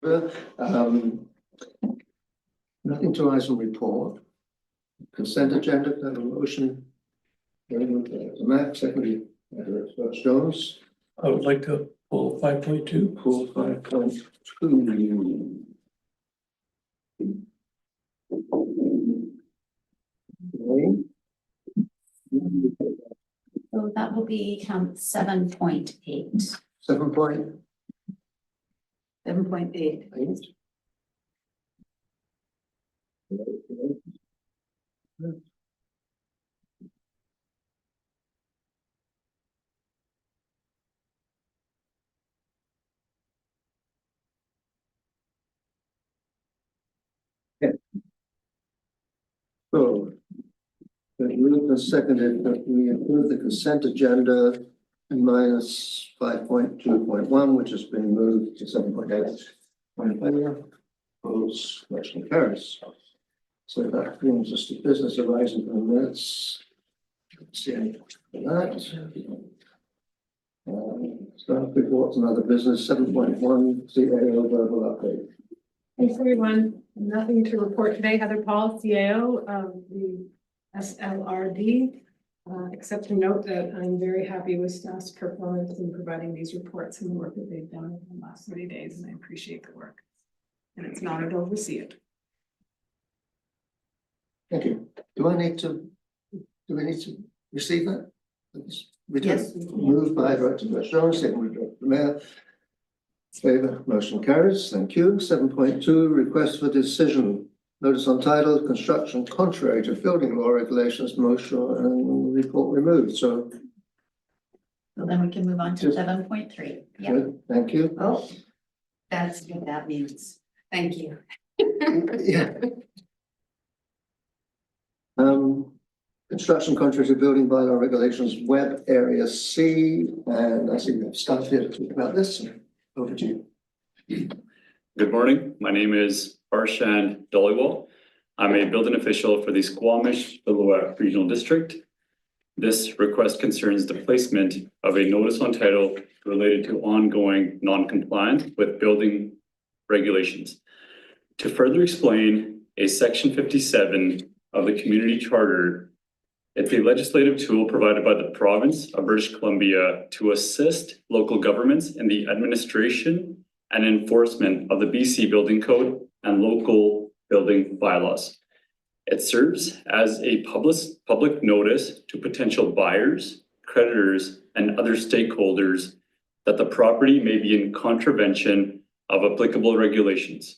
Nothing to rise and report. Consent agenda, can I have a motion. Max, secondly, First Jones, I would like to pull 5.2. pull 5.2. So that will be 7.8. 7.8. 7.8. So, moved and seconded that we approve the consent agenda minus 5.2.1, which has been moved to 7.8. All in favor? Opposed, motion carries. So that brings us to business arising from the minutes. See any for that. Staff reports and other business, 7.1 CAO verbal update. Thanks, everyone. Nothing to report today. Heather Paul, CAO of the SLRD, except to note that I'm very happy with staff's performance in providing these reports and the work that they've done in the last 30 days, and I appreciate the work. And it's an honor to oversee it. Thank you. Do we need to receive that? We do. Yes. Moved by Director Jones, seconded by Director Mayor. Favour, motion carries. Thank you. 7.2, request for decision. Notice on title, construction contrary to building law regulations, motion and report removed. So then we can move on to 7.3. Yeah. good. Thank you. Oh, that's what that means. Thank you. Yeah. Construction contrary to building bylaw regulations, web area C, and I see we have staff here to talk about this. Over to you. Good morning. My name is Arshan Dhaliwal. I'm a building official for the Squamish-Lillooet Regional District. This request concerns the placement of a notice on title related to ongoing non-compliance with building regulations. To further explain, a section 57 of the community charter, it's a legislative tool provided by the province of British Columbia to assist local governments in the administration and enforcement of the BC Building Code and local building bylaws. It serves as a public notice to potential buyers, creditors, and other stakeholders that the property may be in contravention of applicable regulations.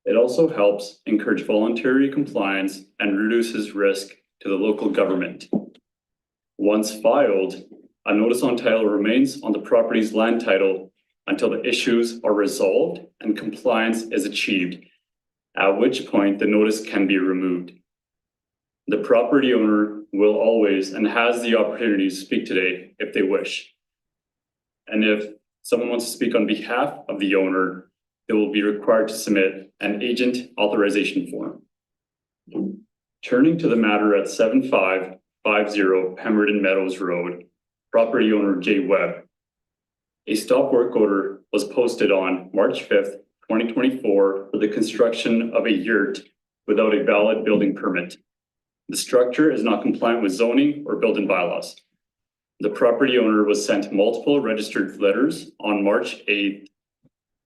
It also helps encourage voluntary compliance and reduces risk to the local government. Once filed, a notice on title remains on the property's land title until the issues are resolved and compliance is achieved, at which point the notice can be removed. The property owner will always and has the opportunity to speak today if they wish. And if someone wants to speak on behalf of the owner, they will be required to submit an agent authorization form. Turning to the matter at 7550 Pemberton Meadows Road, property owner Jay Webb. A stop work order was posted on March 5th, 2024 for the construction of a yurt without a valid building permit. The structure is not compliant with zoning or building bylaws. The property owner was sent multiple registered letters on March 8th,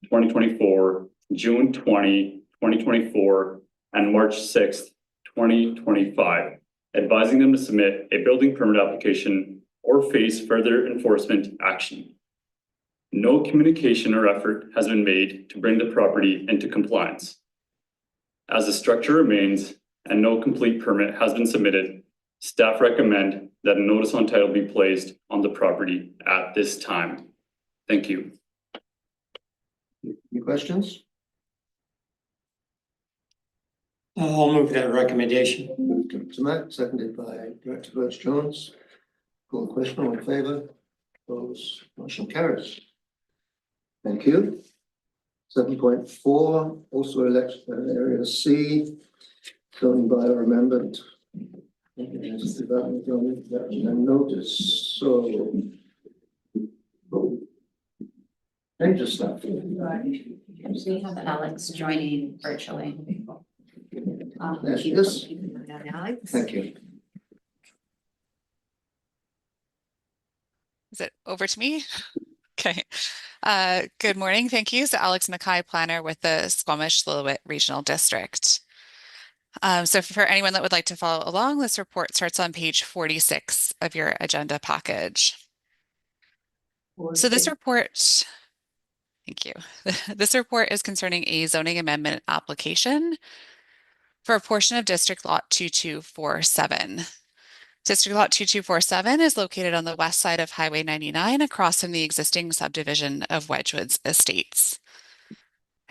2024, June 20, 2024, and March 6th, 2025, advising them to submit a building permit application or face further enforcement action. No communication or effort has been made to bring the property into compliance. As the structure remains and no complete permit has been submitted, staff recommend that a notice on title be placed on the property at this time. Thank you. Any questions? I'll move that recommendation. Moved to Director Mack, seconded by Director Birch Jones. Call the question, all in favour? Opposed, motion carries. Thank you. 7.4, also election area C, zoning bylaw amendment. Notice. So Major stuff. We have Alex joining virtually. There she is. Alex. Thank you. Is it over to me? Okay. Good morning. Thank you. So Alex Mackay, planner with the Squamish-Lillooet Regional District. So for anyone that would like to follow along, this report starts on page 46 of your agenda package. So this report, thank you. This report is concerning a zoning amendment application for a portion of District Lot 2247. District Lot 2247 is located on the west side of Highway 99 across from the existing subdivision of Wedgwoods Estates.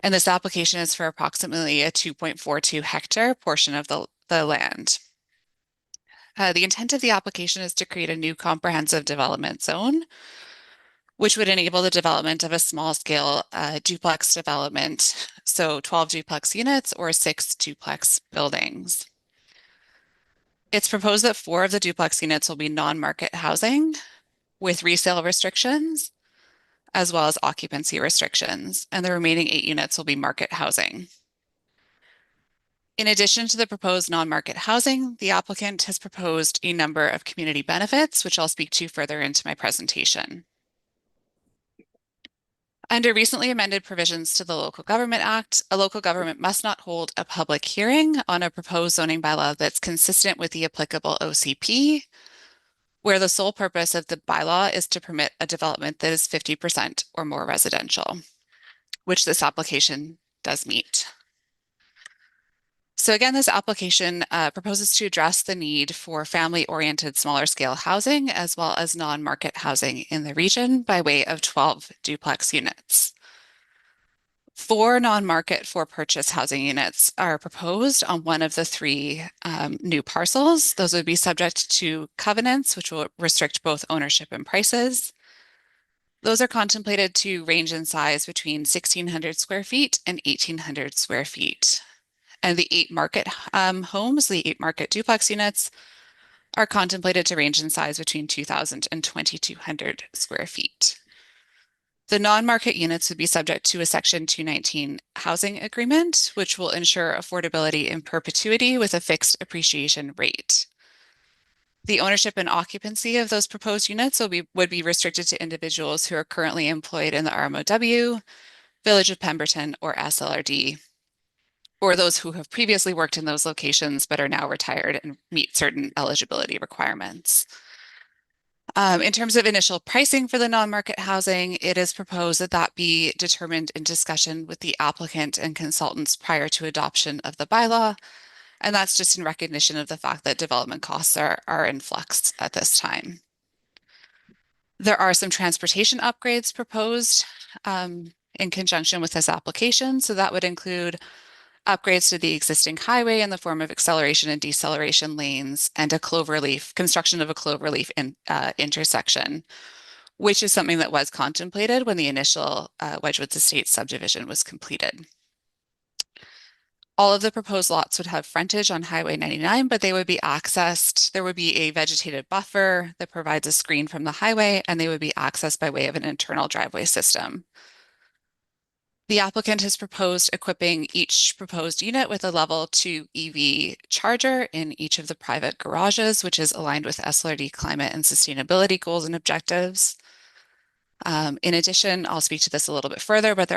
And this application is for approximately a 2.42 hectare portion of the land. The intent of the application is to create a new comprehensive development zone, which would enable the development of a small-scale duplex development, so 12 duplex units or 6 duplex buildings. It's proposed that 4 of the duplex units will be non-market housing with resale restrictions, as well as occupancy restrictions, and the remaining 8 units will be market housing. In addition to the proposed non-market housing, the applicant has proposed a number of community benefits, which I'll speak to further into my presentation. Under recently amended provisions to the Local Government Act, a local government must not hold a public hearing on a proposed zoning bylaw that's consistent with the applicable OCP, where the sole purpose of the bylaw is to permit a development that is 50% or more residential, which this application does meet. So again, this application proposes to address the need for family-oriented smaller scale housing as well as non-market housing in the region by way of 12 duplex units. 4 non-market for purchase housing units are proposed on one of the 3 new parcels. Those would be subject to covenants, which will restrict both ownership and prices. Those are contemplated to range in size between 1,600 square feet and 1,800 square feet. And the 8 market homes, the 8 market duplex units, are contemplated to range in size between 2,000 and 2,200 square feet. The non-market units would be subject to a Section 219 housing agreement, which will ensure affordability in perpetuity with a fixed appreciation rate. The ownership and occupancy of those proposed units would be restricted to individuals who are currently employed in the RMOW, Village of Pemberton, or SLRD, or those who have previously worked in those locations but are now retired and meet certain eligibility requirements. In terms of initial pricing for the non-market housing, it is proposed that that be determined in discussion with the applicant and consultants prior to adoption of the bylaw. And that's just in recognition of the fact that development costs are in flux at this time. There are some transportation upgrades proposed in conjunction with this application. So that would include upgrades to the existing highway in the form of acceleration and deceleration lanes and construction of a cloverleaf intersection, which is something that was contemplated when the initial Wedgwoods Estates subdivision was completed. All of the proposed lots would have frontage on Highway 99, but they would be accessed. There would be a vegetated buffer that provides a screen from the highway, and they would be accessed by way of an internal driveway system. The applicant has proposed equipping each proposed unit with a level 2 EV charger in each of the private garages, which is aligned with SLRD climate and sustainability goals and objectives. In addition, I'll speak to this a little bit further, but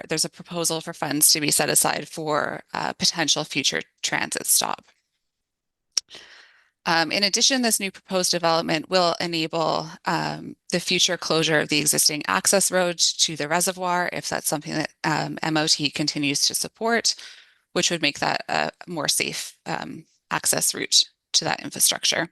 there's a proposal for funds to be set aside for potential future transit stop. In addition, this new proposed development will enable the future closure of the existing access roads to the reservoir if that's something that MOT continues to support, which would make that a more safe access route to that infrastructure.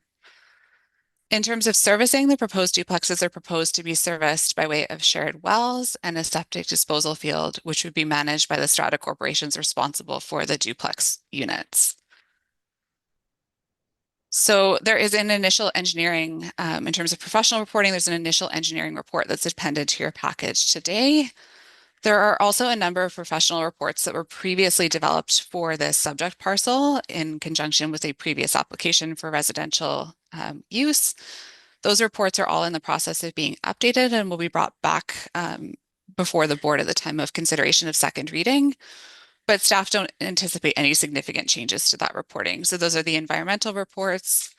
In terms of servicing, the proposed duplexes are proposed to be serviced by way of shared wells and a septic disposal field, which would be managed by the strata corporations responsible for the duplex units. So there is an initial engineering, in terms of professional reporting, there's an initial engineering report that's appended to your package today. There are also a number of professional reports that were previously developed for this subject parcel in conjunction with a previous application for residential use. Those reports are all in the process of being updated and will be brought back before the board at the time of consideration of second reading, but staff don't anticipate any significant changes to that reporting. So those are the environmental reports,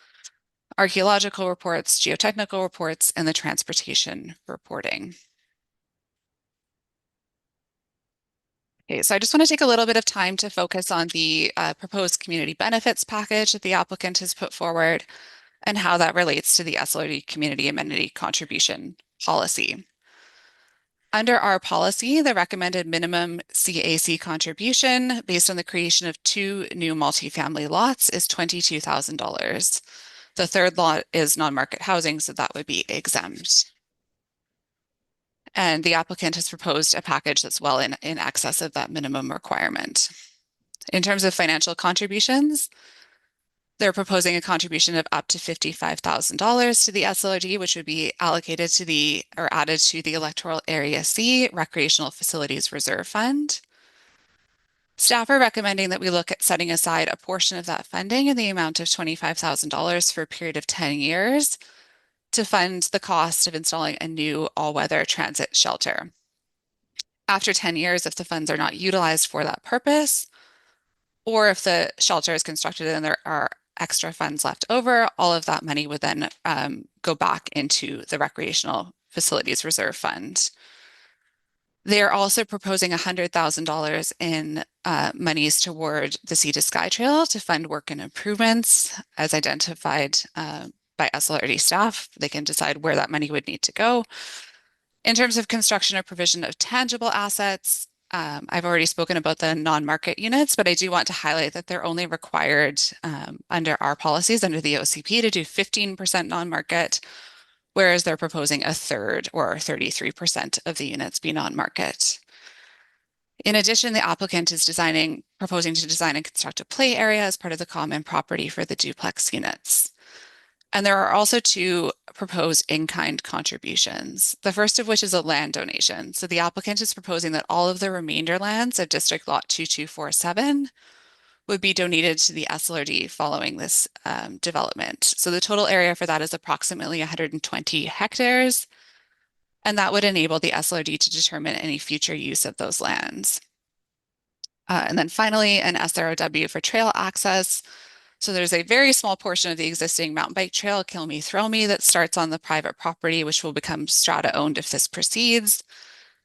archaeological reports, geotechnical reports, and the transportation reporting. Okay, so I just want to take a little bit of time to focus on the proposed community benefits package that the applicant has put forward and how that relates to the SLRD community amenity contribution policy. Under our policy, the recommended minimum CAC contribution based on the creation of 2 new multifamily lots is $22,000. The third lot is non-market housing, so that would be exempt. And the applicant has proposed a package that's well in excess of that minimum requirement. In terms of financial contributions, they're proposing a contribution of up to $55,000 to the SLRD, which would be allocated to the, or added to the Electoral Area C Recreational Facilities Reserve Fund. Staff are recommending that we look at setting aside a portion of that funding in the amount of $25,000 for a period of 10 years to fund the cost of installing a new all-weather transit shelter. After 10 years, if the funds are not utilized for that purpose, or if the shelter is constructed and there are extra funds left over, all of that money would then go back into the Recreational Facilities Reserve Fund. They are also proposing $100,000 in monies toward the Sea to Sky Trail to fund work and improvements as identified by SLRD staff. They can decide where that money would need to go. In terms of construction or provision of tangible assets, I've already spoken about the non-market units, but I do want to highlight that they're only required under our policies, under the OCP, to do 15% non-market, whereas they're proposing a third or 33% of the units be non-market. In addition, the applicant is proposing to design and construct a play area as part of the common property for the duplex units. And there are also 2 proposed in-kind contributions, the first of which is a land donation. So the applicant is proposing that all of the remainder lands of District Lot 2247 would be donated to the SLRD following this development. So the total area for that is approximately 120 hectares, and that would enable the SLRD to determine any future use of those lands. And then finally, an SROW for trail access. So there's a very small portion of the existing mountain bike trail, Kill Me, Throw Me, that starts on the private property, which will become strata owned if this proceeds.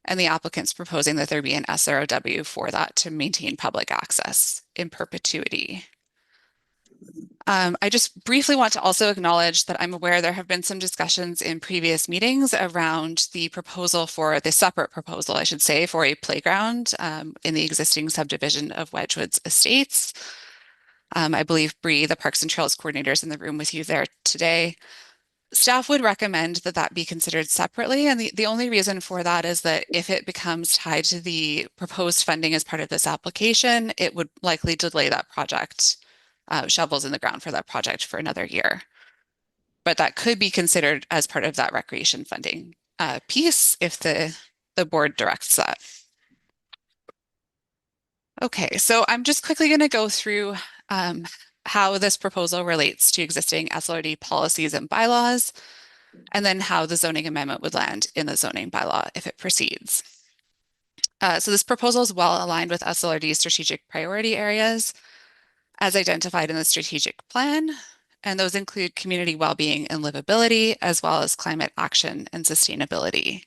And the applicant's proposing that there be an SROW for that to maintain public access in perpetuity. I just briefly want to also acknowledge that I'm aware there have been some discussions in previous meetings around the separate proposal, I should say, for a playground in the existing subdivision of Wedgwood's Estates. I believe Bree, the Parks and Trails coordinator, is in the room with you there today. Staff would recommend that that be considered separately. And the only reason for that is that if it becomes tied to the proposed funding as part of this application, it would likely delay that project, shovels in the ground for that project for another year. But that could be considered as part of that recreation funding piece if the board directs that. Okay, so I'm just quickly going to go through how this proposal relates to existing SLRD policies and bylaws, and then how the zoning amendment would land in the zoning bylaw if it proceeds. So this proposal is well aligned with SLRD's strategic priority areas as identified in the strategic plan, and those include community well-being and livability, as well as climate action and sustainability.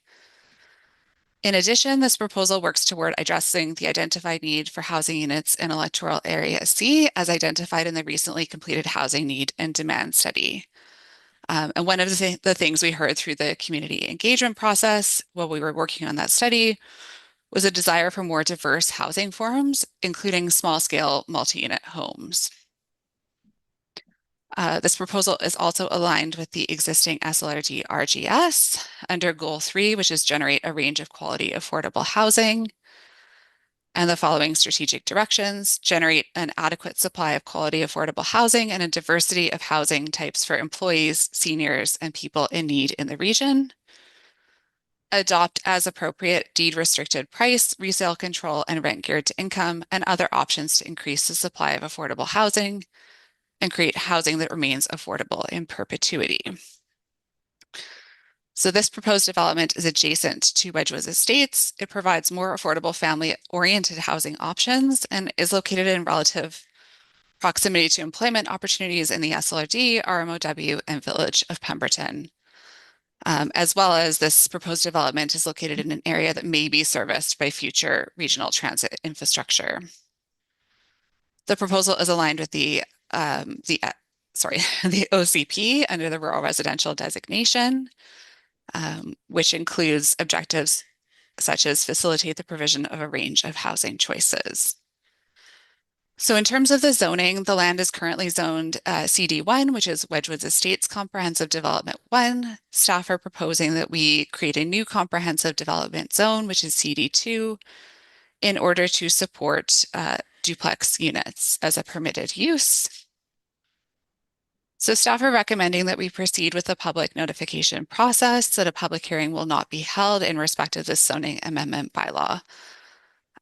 In addition, this proposal works toward addressing the identified need for housing units in Electoral Area C as identified in the recently completed housing need and demand study. And one of the things we heard through the community engagement process while we were working on that study was a desire for more diverse housing forms, including small-scale multi-unit homes. This proposal is also aligned with the existing SLRD RGS under Goal 3, which is generate a range of quality affordable housing. And the following strategic directions: generate an adequate supply of quality affordable housing and a diversity of housing types for employees, seniors, and people in need in the region. Adopt as appropriate deed restricted price, resale control, and rent geared to income, and other options to increase the supply of affordable housing and create housing that remains affordable in perpetuity. So this proposed development is adjacent to Wedgwood Estates. It provides more affordable family-oriented housing options and is located in relative proximity to employment opportunities in the SLRD, RMOW, and Village of Pemberton. As well as this proposed development is located in an area that may be serviced by future regional transit infrastructure. The proposal is aligned with the OCP under the rural residential designation, which includes objectives such as facilitate the provision of a range of housing choices. So in terms of the zoning, the land is currently zoned CD1, which is Wedgwood Estates Comprehensive Development 1. Staff are proposing that we create a new comprehensive development zone, which is CD2, in order to support duplex units as a permitted use. So staff are recommending that we proceed with the public notification process, that a public hearing will not be held in respect of this zoning amendment bylaw.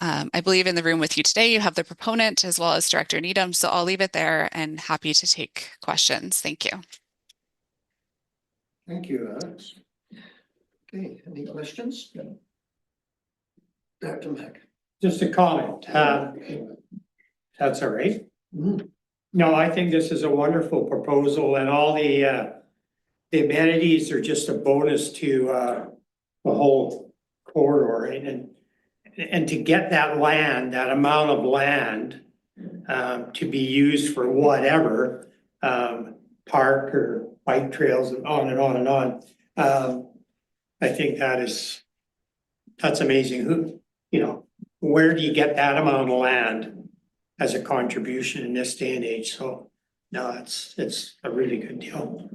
I believe in the room with you today, you have the proponent as well as Director Needham, so I'll leave it there and happy to take questions. Thank you. Thank you, Alex. Okay, any questions? Dr. Mack. Just a comment. That's all right. Mhm. No, I think this is a wonderful proposal and all the amenities are just a bonus to the whole corridor, right? And to get that land, that amount of land to be used for whatever, park or bike trails and on and on and on. I think that's amazing. Where do you get that amount of land as a contribution in this day and age? So no, it's a really good deal.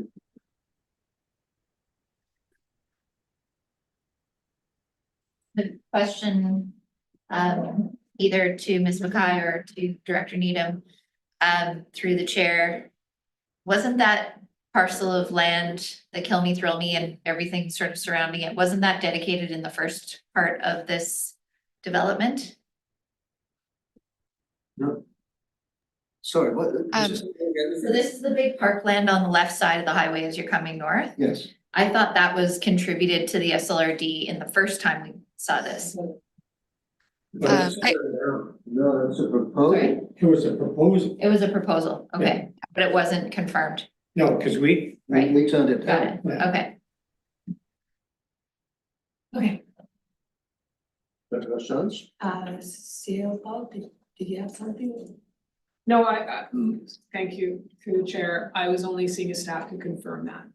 The question, either to Ms. Mackay or to Director Needham, through the chair, wasn't that parcel of land, the Kill Me Thrill Me and everything sort of surrounding it, wasn't that dedicated in the first part of this development? No. Sorry, what? So this is the big parkland on the left side of the highway as you're coming north. Yes. I thought that was contributed to the SLRD in the first time we saw this. No, it's a proposal. Sorry? It was a proposal. It was a proposal, okay, but it wasn't confirmed. No, because we, Right. We turned it Got down. it, okay. Okay. Dr. Jones? CEO Paul, did you have something? No, thank you, through the chair. I was only seeing a staff to confirm that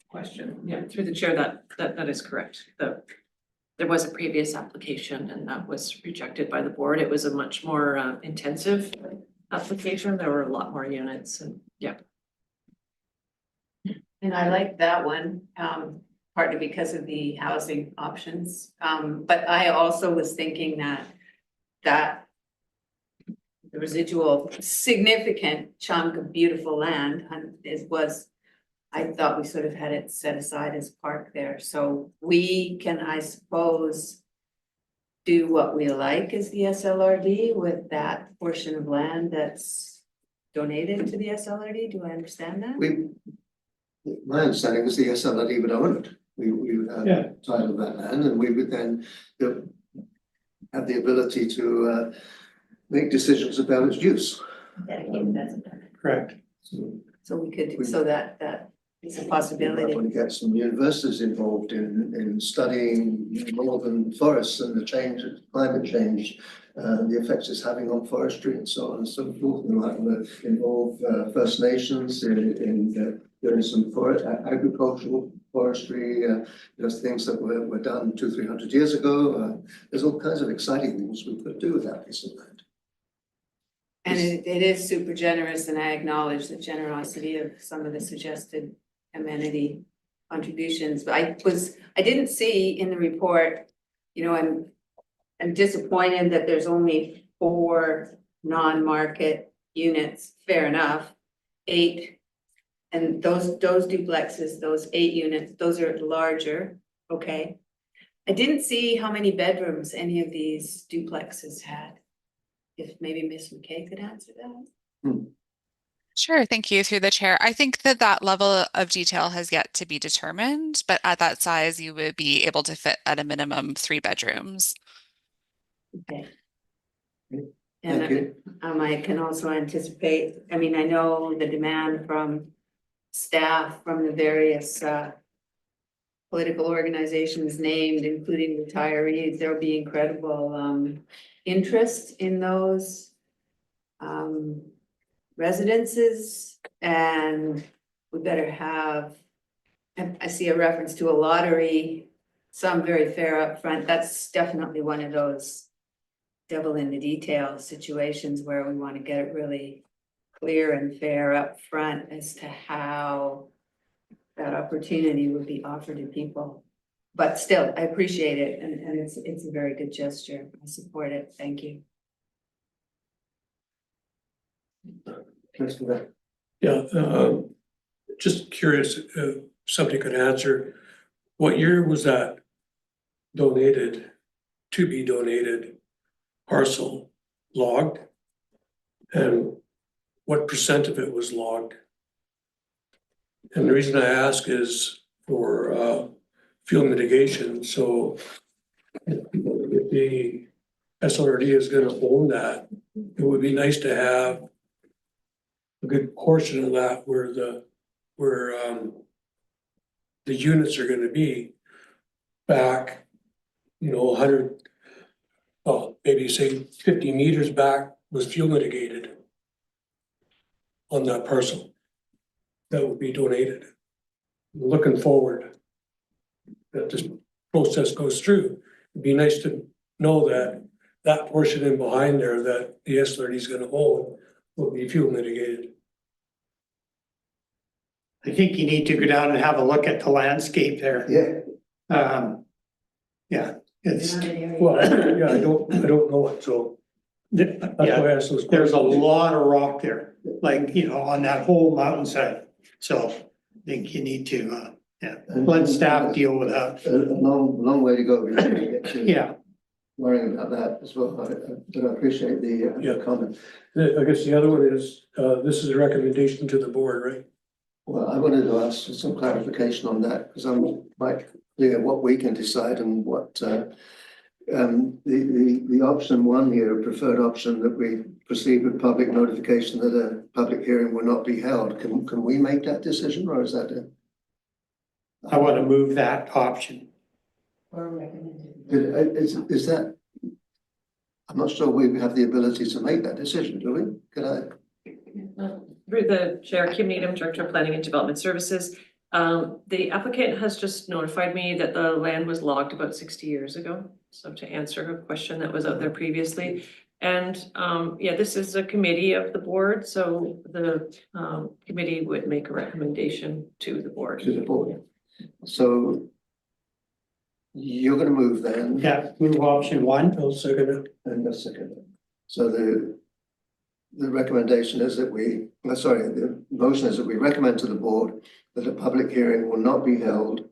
question. Yeah, through the chair, that is correct. There was a previous application and that was rejected by the board. It was a much more intensive application. There were a lot more units and yeah. And I like that one, partly because of the housing options. But I also was thinking that the residual significant chunk of beautiful land I thought we sort of had it set aside as park there. So we can, I suppose, do what we like as the SLRD with that portion of land that's donated to the SLRD. Do I understand that? My understanding was the SLRD would own it. We would have title of that land and we would then have the ability to make decisions about its use. Dedicated as a park. correct. So we could, so that is a possibility. Want to get some universities involved in studying northern forests and the change, climate change, the effects it's having on forestry and so on and so forth. We might want to involve First Nations in doing some agricultural forestry, those things that were done 200-300 years ago. There's all kinds of exciting things we could do with that piece of land. And it is super generous, and I acknowledge the generosity of some of the suggested amenity contributions, but I didn't see in the report, I'm disappointed that there's only 4 non-market units, fair enough, 8. And those duplexes, those 8 units, those are larger, okay. I didn't see how many bedrooms any of these duplexes had. If maybe Ms. McKay could answer that. Sure, thank you through the chair. I think that that level of detail has yet to be determined, but at that size, you would be able to fit at a minimum 3 bedrooms. Okay. Thank you. I can also anticipate, I mean, I know the demand from staff from the various political organizations named, including retirees, there'll be incredible interest in those residences, and we better have, I see a reference to a lottery, some very fair up front. That's definitely one of those devil in the detail situations where we want to get it really clear and fair up front as to how that opportunity would be offered to people. But still, I appreciate it, and it's a very good gesture. I support it. Thank you. Thanks for that. Yeah, just curious if somebody could answer, what year was that donated, to be donated parcel logged? And what percent of it was logged? And the reason I ask is for fuel mitigation, so if the SLRD is gonna own that, it would be nice to have a good portion of that where the units are gonna be back, 100, well, maybe say 50 meters back was fuel mitigated on that parcel that would be donated. Looking forward, that this process goes through, it'd be nice to know that that portion in behind there that the SLRD is gonna own will be fuel mitigated. I think you need to go down and have a look at the landscape there. Yeah, Yeah, it's, Well, yeah, I don't know it, so that's why yeah, I asked those questions. there's a lot of rock there, like, on that whole mountainside. So I think you need to, let staff deal with that. a long way to go before we get to Yeah, worrying about that as well, but I appreciate the Yeah. comment. I guess the other one is, this is a recommendation to the board, right? Well, I wanted to ask for some clarification on that, because I'm quite clear what we can decide and what the option one here, preferred option, that we proceed with public notification that a public hearing will not be held. Can we make that decision, or is that I want to move that option. is that? I'm not sure we have the ability to make that decision, do we? Can I? Through the chair, Kim Needham, Director of Planning and Development Services. The applicant has just notified me that the land was logged about 60 years ago. So to answer her question that was out there previously. And yeah, this is a committee of the board, so the committee would make a recommendation to the board. To the board. So you're going to move then? Yeah, move option one. I'll second it. And a second. So the recommendation is that the motion is that we recommend to the board that a public hearing will not be held.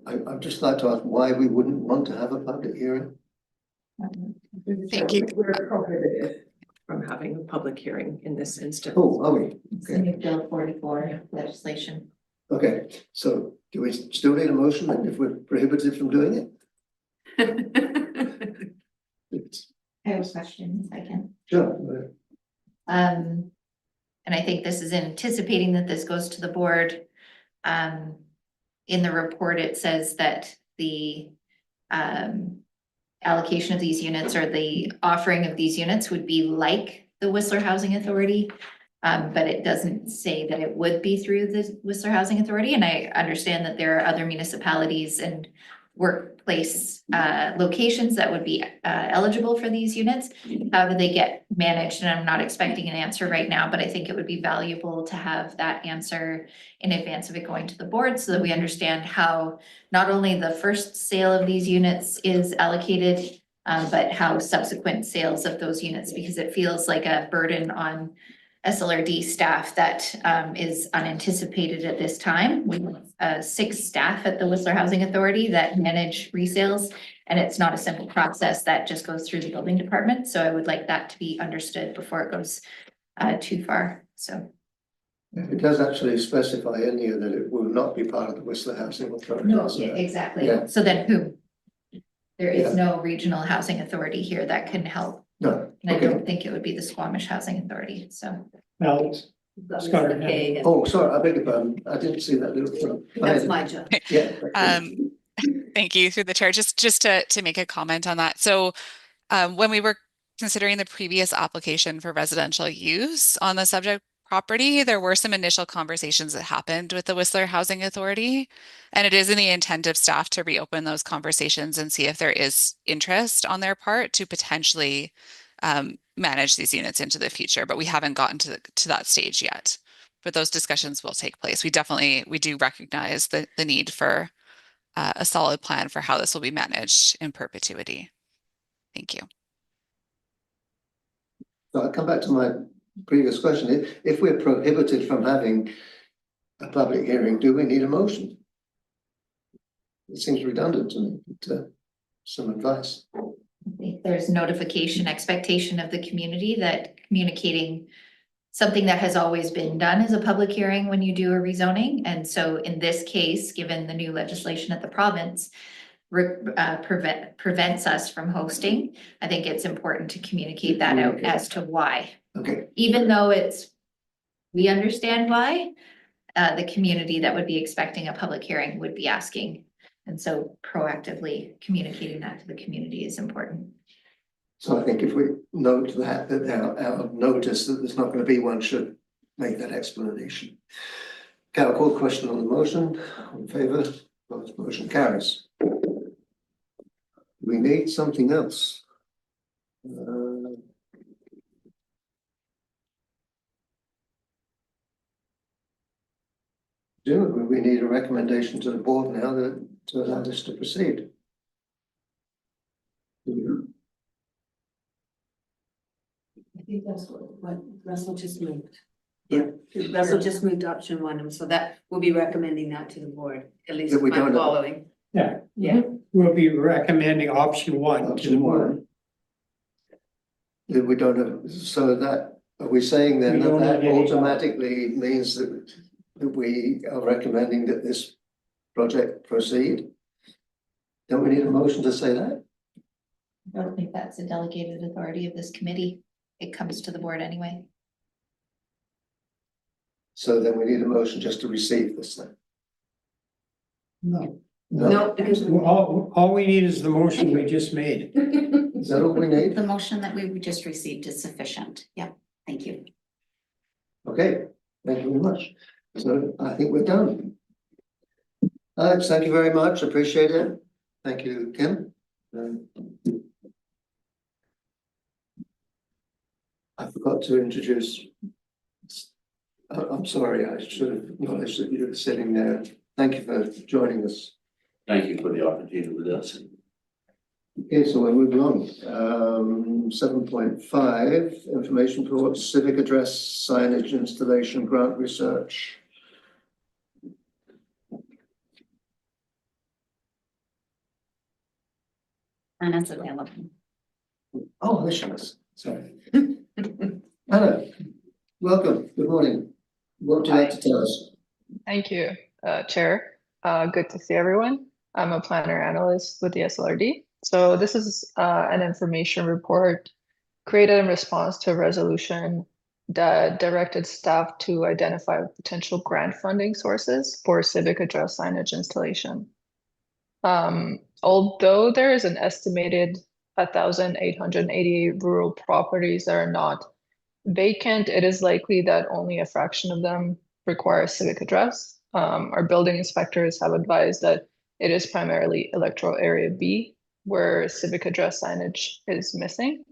I'd just like to ask why we wouldn't want to have a public hearing. Thank you. We're prohibited from having a public hearing in this instance. Oh, are we? Senate Bill 44 legislation. Okay, so do we still need a motion if we're prohibited from doing it? I have a question, if I can. Sure. And I think this is anticipating that this goes to the board. In the report, it says that the allocation of these units or the offering of these units would be like the Whistler Housing Authority. But it doesn't say that it would be through the Whistler Housing Authority. And I understand that there are other municipalities and workplace locations that would be eligible for these units. How do they get managed? And I'm not expecting an answer right now, but I think it would be valuable to have that answer in advance of it going to the board so that we understand how not only the first sale of these units is allocated, but how subsequent sales of those units, because it feels like a burden on SLRD staff that is unanticipated at this time. We have 6 staff at the Whistler Housing Authority that manage resales, and it's not a simple process that just goes through the building department. So I would like that to be understood before it goes too far, so. It does actually specify in here that it will not be part of the Whistler Housing Authority. No, doesn't it? exactly. Yeah. So then who? There Yeah. is no regional housing authority here that can help. No, And I okay. don't think it would be the Squamish Housing Authority, so. Well, Scott, Okay, Oh, sorry, I beg your pardon. I didn't see that little. that's my job. Yeah. Thank you through the chair. Just to make a comment on that. So when we were considering the previous application for residential use on the subject property, there were some initial conversations that happened with the Whistler Housing Authority. And it is in the intent of staff to reopen those conversations and see if there is interest on their part to potentially manage these units into the future. But we haven't gotten to that stage yet. But those discussions will take place. We do recognize the need for a solid plan for how this will be managed in perpetuity. Thank you. So I'll come back to my previous question. If we're prohibited from having a public hearing, do we need a motion? It seems redundant to me, but some advice. I think there's notification, expectation of the community that communicating something that has always been done as a public hearing when you do a rezoning. And so in this case, given the new legislation at the province, prevents us from hosting, I think it's important to communicate that out as to why. Okay, Even though we understand why, the community that would be expecting a public hearing would be asking. And so proactively communicating that to the community is important. so I think if we note that our notice that there's not going to be one should make that explanation. Okay, I'll call the question on the motion. In favour, motion carries. We need something else. We need a recommendation to the board now to allow this to proceed. I think that's what Russell just moved. Yeah, Russell just moved option one, and so that we'll be recommending that to the board, at least That we my don't know. following. yeah, Yeah, we'll be recommending option one to the Option board. one. That we don't have, so that, are we saying then We that don't have that any- automatically means that we are recommending that this project proceed? Don't we need a motion to say that? I don't think that's a delegated authority of this committee. It comes to the board anyway. So then we need a motion just to receive this then? No. no, because All we need is the motion we just made. Is that all we need? The motion that we just received is sufficient. Yeah, thank you. Okay, thank you very much. So I think we're done. Alex, thank you very much. Appreciate it. Thank you, Kim. I forgot to introduce. I'm sorry, I should have acknowledged that you were sitting there. Thank you for joining us. Thank you for the opportunity with us. Okay, so we're moving on. 7.5, information report, civic address, signage installation, grant research. And that's available. Oh, there she is. Sorry. Hello, welcome. Good morning. What would you like to tell us? Thank you, Chair. Good to see everyone. I'm a planner analyst with the SLRD. So this is an information report created in response to a resolution that directed staff to identify potential grant funding sources for civic address signage installation. Although there is an estimated 1,888 rural properties that are not vacant, it is likely that only a fraction of them require civic address. Our building inspectors have advised that it is primarily electoral area B where civic address signage is missing.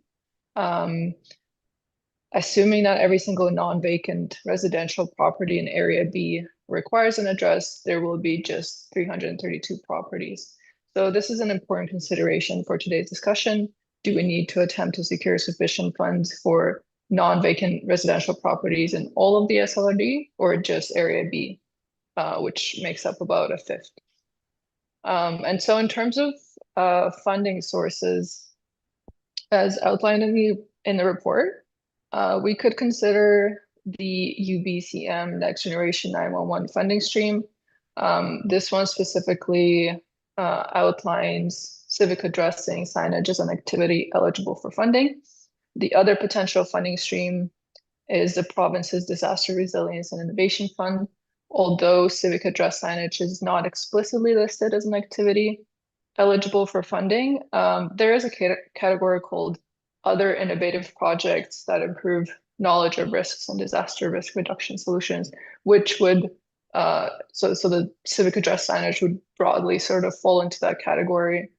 Assuming that every single non-vacant residential property in area B requires an address, there will be just 332 properties. So this is an important consideration for today's discussion. Do we need to attempt to secure sufficient funds for non-vacant residential properties in all of the SLRD or just area B, which makes up about a fifth? And so in terms of funding sources, as outlined in the report, We could consider the UBCM Next Generation 911 funding stream. This one specifically outlines civic addressing signage as an activity eligible for funding. The other potential funding stream is the province's Disaster Resilience and Innovation Fund. Although civic address signage is not explicitly listed as an activity eligible for funding, there is a category called Other Innovative Projects that improve knowledge of risks and disaster risk reduction solutions, which would so the civic address signage would broadly sort of fall into that category.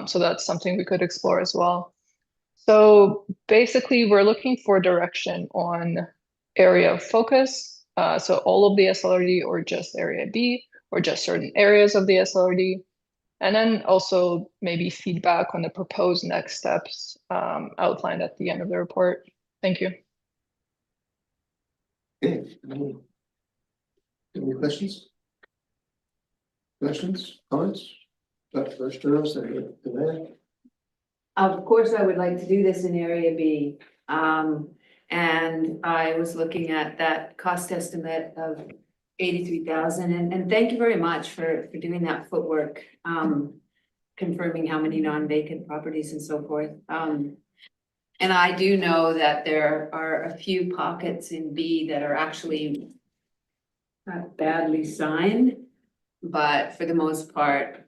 So that's something we could explore as well. So basically, we're looking for direction on area of focus. So all of the SLRD or just area B or just certain areas of the SLRD. And then also maybe feedback on the proposed next steps outlined at the end of the report. Thank you. Okay. Any questions? Questions, comments? Dr. Sturrows, Of course, I would like to do this in area B. And I was looking at that cost estimate of 83,000 and thank you very much for doing that footwork. Confirming how many non-vacant properties and so forth. And I do know that there are a few pockets in B that are actually not badly signed, but for the most part,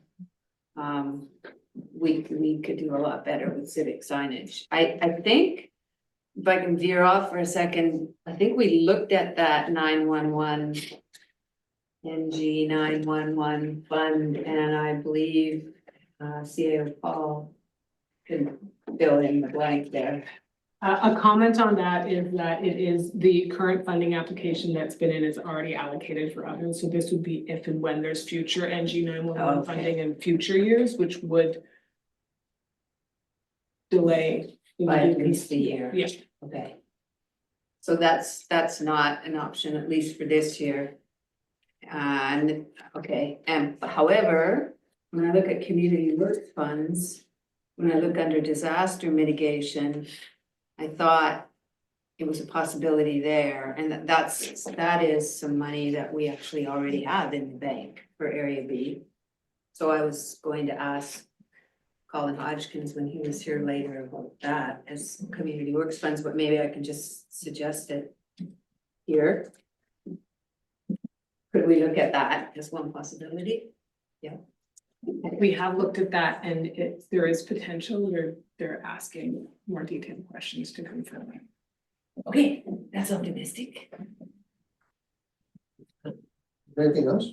we could do a lot better with civic signage. I think, if I can veer off for a second, I think we looked at that 911 NG 911 fund, and I believe CAO Paul can fill in the blank there. A comment on that is that it is the current funding application that's been in is already allocated for others. So this would be if and when there's future NG 911 funding in future years, which would delay. By at least a year. Yeah. Okay. So that's not an option, at least for this year. And, okay, and however, when I look at community work funds, when I look under disaster mitigation, I thought it was a possibility there, and that is some money that we actually already have in the bank for area B. So I was going to ask Colin Hodgkins when he was here later about that as community works funds, but maybe I can just suggest it here. Could we look at that as one possibility? Yeah. We have looked at that and there is potential. They're asking more detailed questions to confirm it. Okay, that's optimistic. anything else?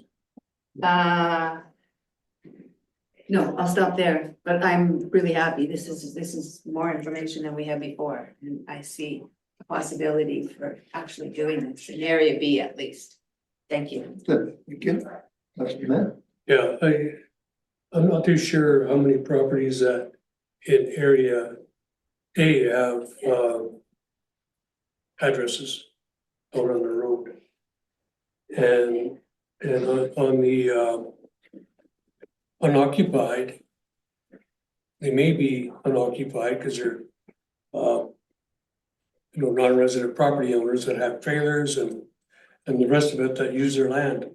No, I'll stop there, but I'm really happy. This is more information than we had before, and I see a possibility for actually doing this in area B at least. Thank you. Good, thank you. Dr. Matt? Yeah, I'm not too sure how many properties that in area A have addresses out on the road. And on the unoccupied, they may be unoccupied because they're non-resident property owners that have trailers and the rest of it that use their land.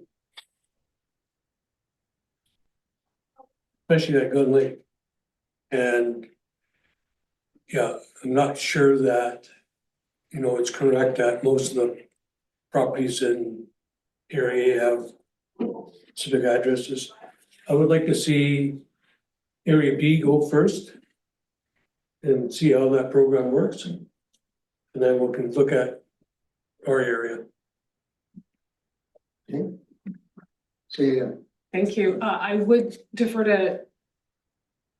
Especially at Gun Lake. And yeah, I'm not sure that, it's correct that most of the properties in area A have specific addresses. I would like to see area B go first and see how that program works. And then we can look at our area. Okay. See ya. Thank you. I would defer to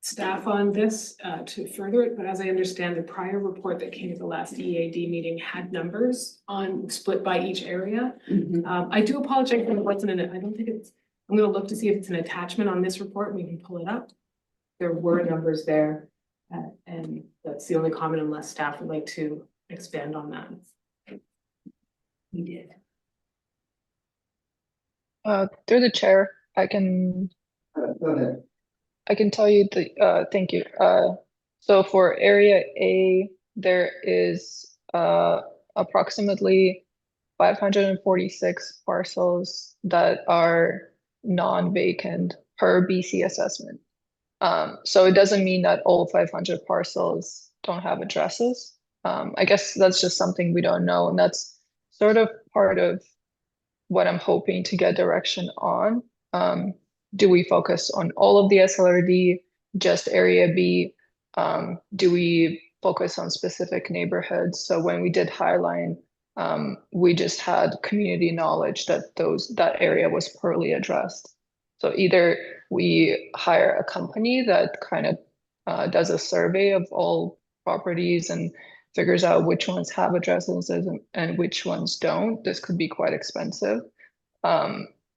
staff on this to further it, but as I understand, the prior report that came at the last EAD meeting had numbers on split by each area. I do apologize for what's in it. I don't think it's, I'm gonna look to see if it's an attachment on this report and we can pull it up. There were numbers there, and that's the only comment unless staff would like to expand on that. We did. Through the chair, I can Go ahead. tell you thank you. So for area A, there is approximately 546 parcels that are non-vacant per BC assessment. So it doesn't mean that all 500 parcels don't have addresses. I guess that's just something we don't know, and that's sort of part of what I'm hoping to get direction on. Do we focus on all of the SLRD, just Area B? Do we focus on specific neighborhoods? So when we did Highline, we just had community knowledge that that area was poorly addressed. So either we hire a company that kind of does a survey of all properties and figures out which ones have addresses and which ones don't. This could be quite expensive.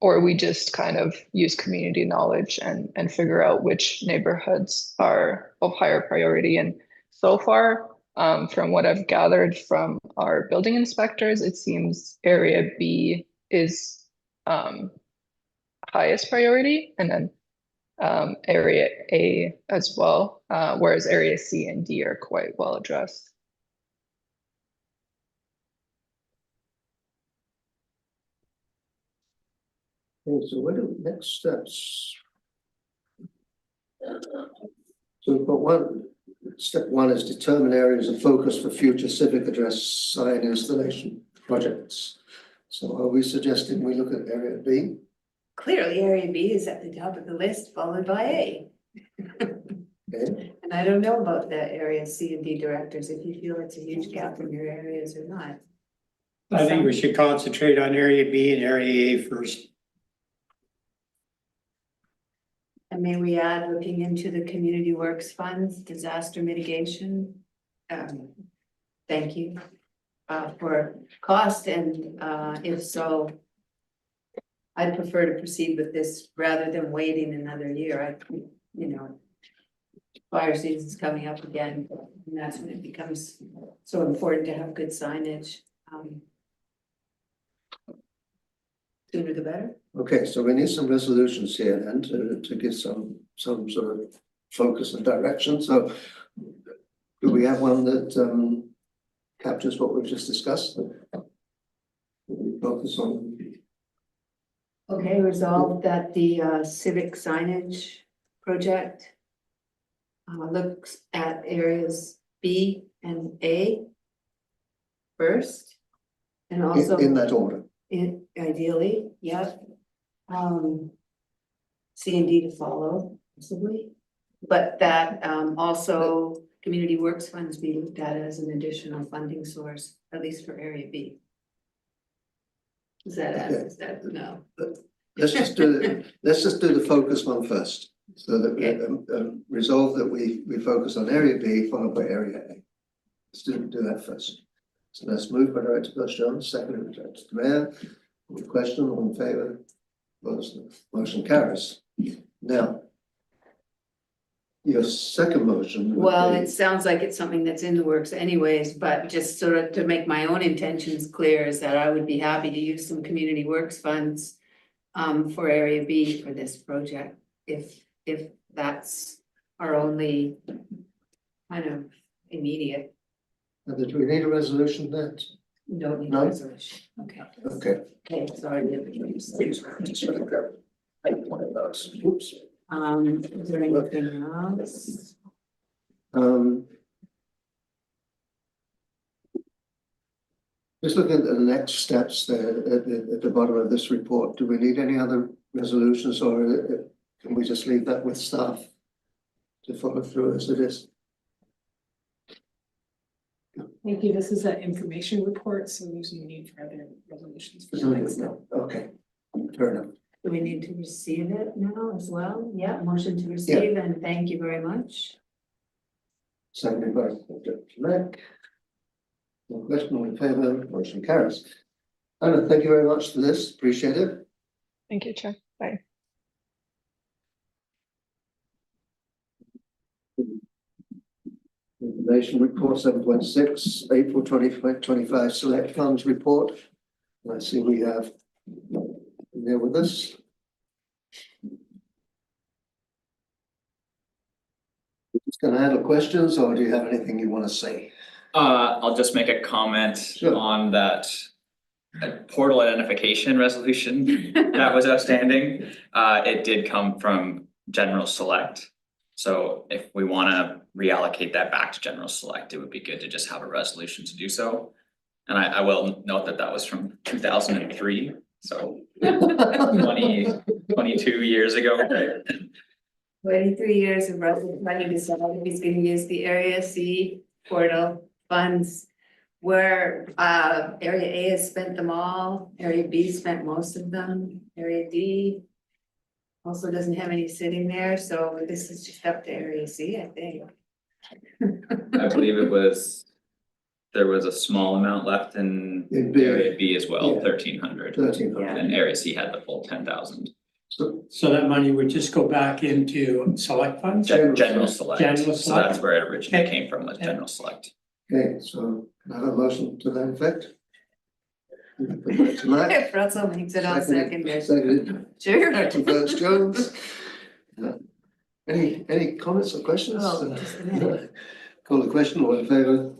Or we just kind of use community knowledge and figure out which neighborhoods are of higher priority. And so far, from what I've gathered from our building inspectors, it seems Area B is highest priority, and then Area A as well, whereas Area C and D are quite well addressed. Okay, so what are the next steps? So we've got step one is determine areas of focus for future civic address sign installation projects. So are we suggesting we look at Area B? Clearly, Area B is at the top of the list, followed by A. Okay, And I don't know about the Area C and D directors, if you feel it's a huge gap in your areas or not. I think we should concentrate on Area B and Area A first. And may we add, looking into the community works funds, disaster mitigation? Thank you for cost, and if so, I'd prefer to proceed with this rather than waiting another year. Fire season's coming up again, and that's when it becomes so important to have good signage. Sooner the better. okay, so we need some resolutions here then to give some sort of focus and direction. So do we have one that captures what we've just discussed? Focus on. Okay, resolved that the civic signage project looks at areas B and A first. And also In that order. ideally, yep. C and D to follow, possibly. But that also community works funds be looked at as an additional funding source, at least for Area B. Is that no? Let's just do the focus one first, so that we resolve that we focus on Area B followed by Area A. Let's do that first. So let's move by Director Bush-Jones, second by Director Mayor. Question, all in favour? Motion carries. Now, your second motion. Well, it sounds like it's something that's in the works anyways, but just sort of to make my own intentions clear is that I would be happy to use some community works funds for Area B for this project, if that's our only kind of immediate. And do we need a resolution then? Don't need No? a resolution. Okay. Okay. Okay, sorry. Just gonna grab one of those. Oops. Is there anything else? Just looking at the next steps there at the bottom of this report, do we need any other resolutions, or can we just leave that with staff to follow through as it is? Thank you. This is an information report, so there's no need for other resolutions for the next step. Okay, fair enough. Do we need to receive it now as well? Yeah, motion to receive, and thank you very much. Seconded by Director Mack. No question, all in favour, motion carries. Anna, thank you very much for this, appreciate it. Thank you, Chair. Bye. Information report 7.6, April 2025 select funds report. I see we have there with us. Just going to handle questions, or do you have anything you want to say? I'll just make a comment Sure. on that portal identification resolution that was outstanding. It did come from general select. So if we wanna reallocate that back to general select, it would be good to just have a resolution to do so. And I will note that that was from 2003, so 22 years ago. 23 years of Russell planning to decide if he's gonna use the Area C portal funds. Where Area A has spent them all, Area B spent most of them, Area D. Also doesn't have any sitting there, so this is just up to Area C, I think. I believe there was a small amount left in In B. area B as well, Yeah. 1,300. 1,300. And area C had the full 10,000. So that money would just go back into select funds? General select. General So that's select. where it originally Okay. came from, was general select. Okay, so can I have a motion to that effect? Tonight. If Russell makes it, I'll second it. Seconded. Sure. Acting Votes Jones. Any comments or questions? Oh, just a minute. Call the question, all in favour?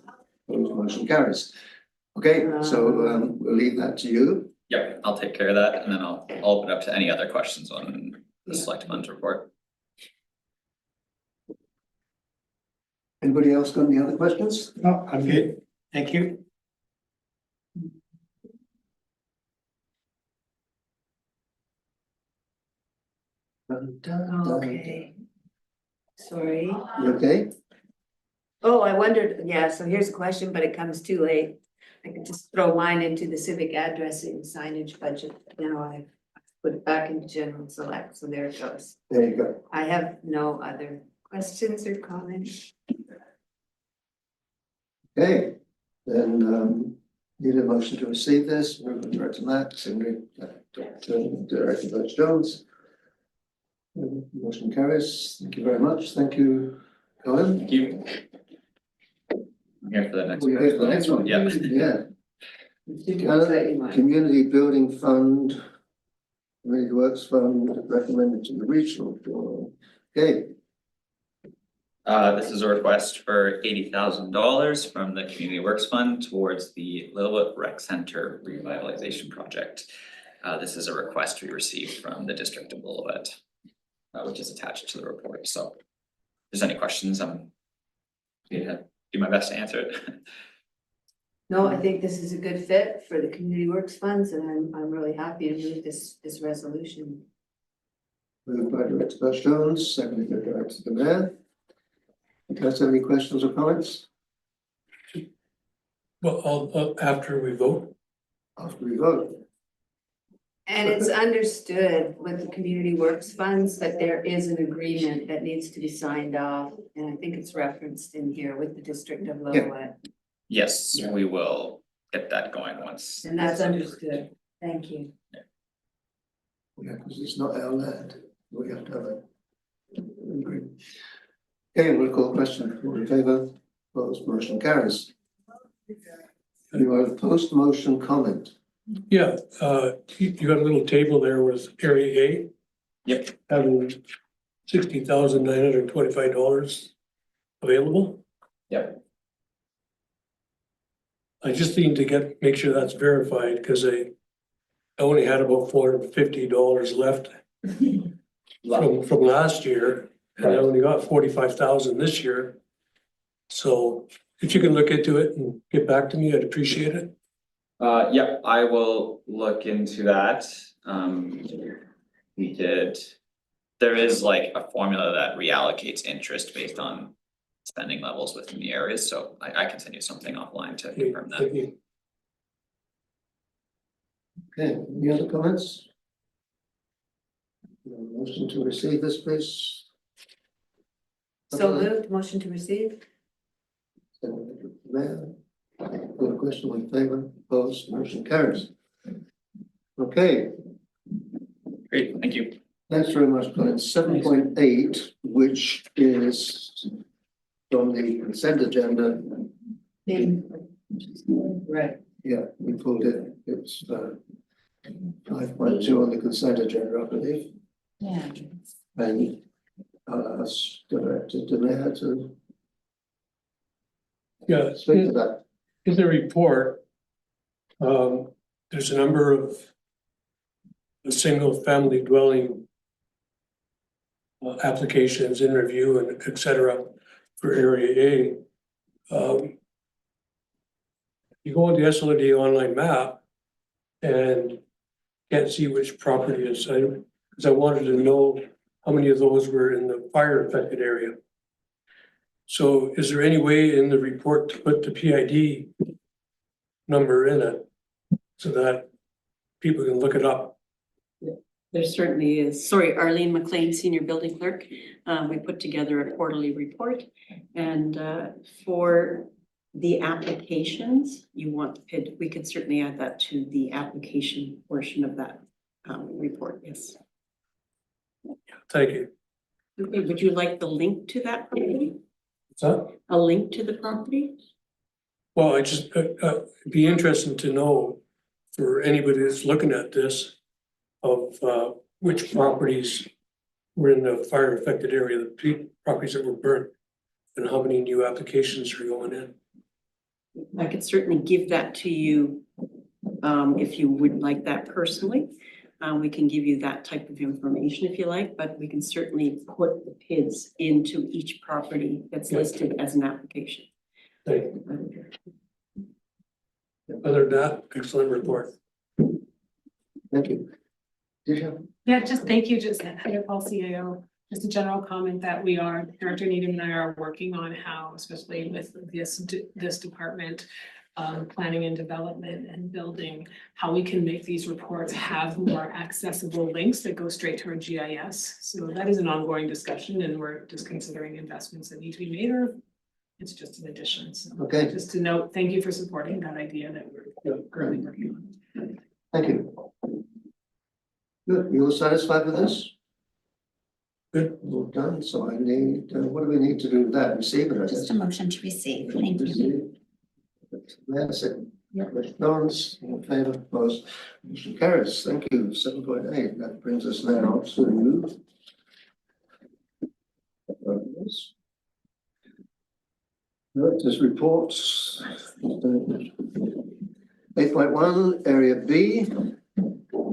Opposed, motion carries. Okay, so we'll leave that to you. Yep, I'll take care of that and then I'll open up to any other questions on the select funds report. Anybody else got any other questions? No, I'm good. Thank you. Okay. Sorry. You okay? Oh, I wondered, yeah, so here's a question, but it comes too late. I could just throw mine into the civic addressing signage budget. Now I put it back into general select, so there it goes. There you go. I have no other questions or comments. Okay, then need a motion to receive this, moving Director Matt, secondary Director Votes Jones. Motion carries. Thank you very much. Thank you, Colin. Thank you. I'm here for the next. We're here for the next one. Yeah. Yeah. Community Building Fund, Community Works Fund recommended to the regional board. Okay, This is a request for $80,000 from the Community Works Fund towards the Lillooet Rec Center revitalization project. This is a request we received from the district of Lillooet, which is attached to the report. So if there's any questions, I'm gonna do my best to answer it. No, I think this is a good fit for the community works funds and I'm really happy to move this resolution. moved by Director Votes Jones, seconded by Director Demaire. You guys have any questions or comments Well, after we vote, after we vote? And it's understood with the community works funds that there is an agreement that needs to be signed off. And I think it's referenced in here with the district of Lillooet. Yes, Yeah. we will get that going once. And that's understood. Thank you. Yeah, because it's not our land, we have to have a agreement. Okay, we'll call the question, all in favour, opposed, motion carries. You are post-motion comment. yeah, you got a little table there with area A. Yep. Having $60,925 available. Yep. I just need to make sure that's verified, because I only had about $450 left from last year, and I only got 45,000 this year. So if you can look into it and get back to me, I'd appreciate it. Yep, I will look into that. There is like a formula that reallocates interest based on spending levels within the areas, so I can send you something offline to confirm that. Thank you. Okay, any other comments? Motion to receive this, please. So moved, motion to receive. Mayor, call the question, all in favour, opposed, motion carries. Okay, Great, thank you. thanks very much, Colin. 7.8, which is from the consent agenda. Right. Yeah, we pulled it. It's 5.2 on the consent agenda, I believe. Yeah. And I'll ask Director Demaire to Yeah, Speak to that. in the report, there's a number of single family dwelling applications in review and et cetera for area A. You go on the SLD online map and can't see which property is, because I wanted to know how many of those were in the fire affected area. So is there any way in the report to put the PID number in it so that people can look it up? There certainly is. Sorry, Arlene McLean, Senior Building Clerk. We put together a quarterly report and for the applications, you want the PID, we could certainly add that to the application portion of that report, yes. Thank you. Okay, would you like the link to that property? What's that? A link to the property? Well, I just, it'd be interesting to know for anybody that's looking at this of which properties were in the fire affected area, the properties that were burnt, and how many new applications are going in. I could certainly give that to you if you would like that personally. We can give you that type of information if you like, but we can certainly put the PIDs into each property that's listed as an application. Thank you. Other than that, excellent report. Thank you. Did you? Yeah, just thank you, just Heather Paul CAO, just a general comment that we are, Director Needham and I are working on how, especially with this department, planning and development and building, how we can make these reports have more accessible links that go straight to our GIS. So that is an ongoing discussion and we're just considering investments that need to be made, or it's just an addition. So Okay. just to note, thank you for supporting that idea that we're currently working on. Thank you. Good, you all satisfied with this? Good, well done, so I need, what do we need to do with that? Receive it, I guess. Just a motion to receive. Thank you. May I second? Lawrence, in favor, opposed, motion carries. Thank you. 7.8, that brings us now to Director's reports. 8.1, Area B,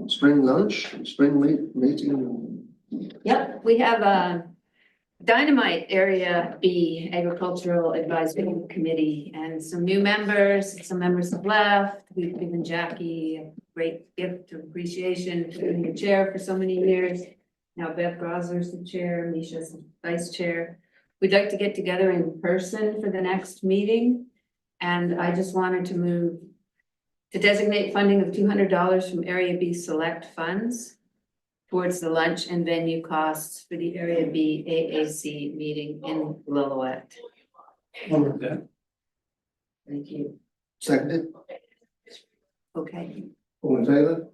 spring lunch, spring meeting. Yep, we have a Dynamite Area B Agricultural Advisory Committee and some new members, some members have left. We've given Jackie a great gift of appreciation for being the chair for so many years. Now Bev Grosler's the chair, Misha's the vice chair. We'd like to get together in person for the next meeting. And I just wanted to move to designate funding of $200 from Area B Select Funds towards the lunch and venue costs for the Area B AAC meeting in Lillooet. Thank you. Seconded, Okay, all in favor?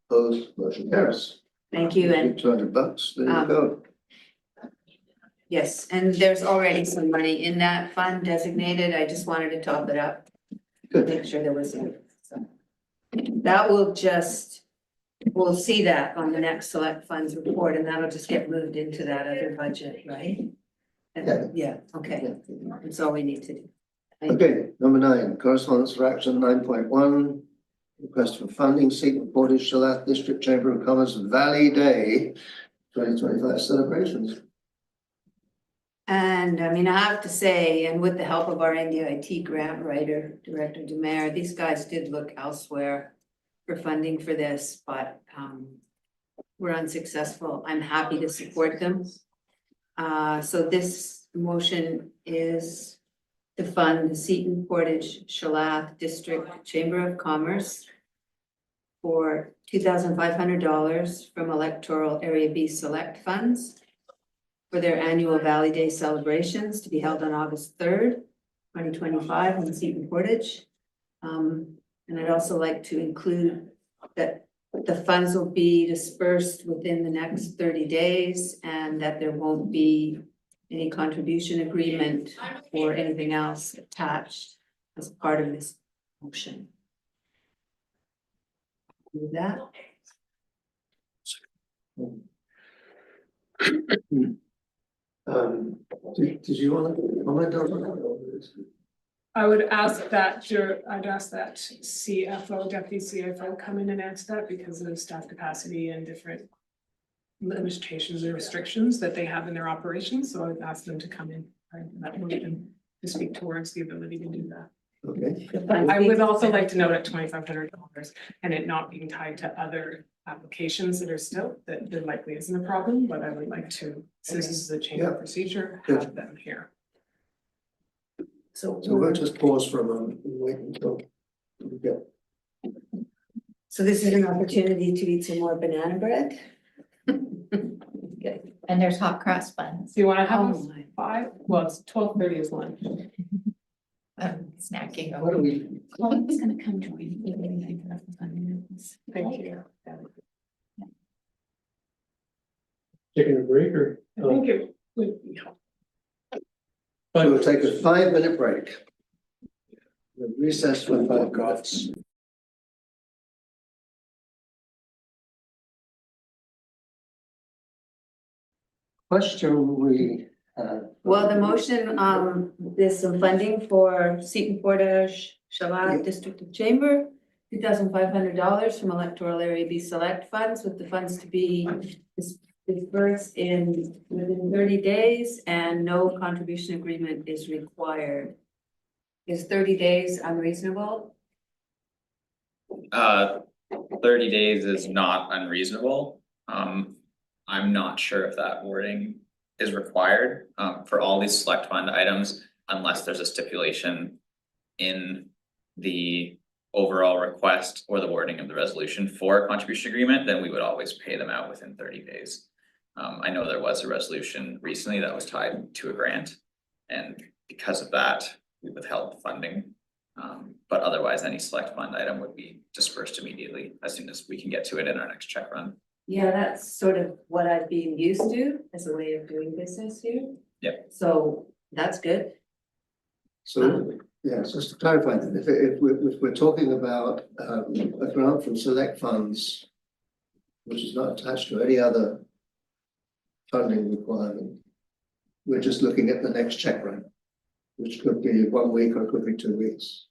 Opposed, motion carries. thank you. And $200, there you go. yes, and there's already some money in that fund designated. I just wanted to top it up. Good. Make sure there was. So that will just, we'll see that on the next select funds report and that'll just get moved into that other budget, right? Yeah. Yeah, okay, that's all we need to do. Okay, number 9, correspondence for action 9.1. Request for funding, Seton Portage, Shalath District Chamber of Commerce Valley Day 2025 celebrations. And I mean, I have to say, and with the help of our NDIT grant writer, Director Demare, these guys did look elsewhere for funding for this, but we're unsuccessful. I'm happy to support them. So this motion is to fund the Seton Portage Shalath District Chamber of Commerce for $2,500 from electoral Area B Select Funds for their annual Valley Day celebrations to be held on August 3rd, 2025 in Seton Portage. And I'd also like to include that the funds will be dispersed within the next 30 days and that there won't be any contribution agreement or anything else attached as part of this motion. With that. Did you want to comment on that? I would ask that, I'd ask that CFO, deputy CFO come in and answer that because of staff capacity and different limitations and restrictions that they have in their operations, so I'd ask them to come in and that motion to speak towards the ability to do that. Okay, I would also like to note at $2,500 and it not being tied to other applications that are still, that there likely isn't a problem, but I would like to, since this is a change of procedure, have them here. So, so we'll just pause for a moment and wait until we get. so this is an opportunity to eat some more banana bread? Good. And there's hot cross buns, Do you wanna have Oh a my. 5? Well, it's 12:30 is lunch. snacking. What do we, Chloe's gonna come join me. Thank you. Taking a break or? I think it would be helpful. we'll take a 5-minute break. We'll recess for 5 minutes. Question we have. Well, the motion, there's some funding for Seton Portage, Shalat District of Chamber, $2,500 from electoral area B select funds, with the funds to be dispersed within 30 days and no contribution agreement is required. Is 30 days unreasonable? 30 days is not unreasonable. I'm not sure if that wording is required for all these select fund items, unless there's a stipulation in the overall request or the wording of the resolution for a contribution agreement, then we would always pay them out within 30 days. I know there was a resolution recently that was tied to a grant, and because of that, we withheld funding. But otherwise, any select fund item would be dispersed immediately as soon as we can get to it in our next check run. Yeah, that's sort of what I've been used to as a way of doing business here. Yep. So that's good. So, yeah, just to clarify, that if we're talking about a grant from select funds, which is not attached to any other funding requirement, we're just looking at the next check run, which could be 1 week or it could be 2 weeks.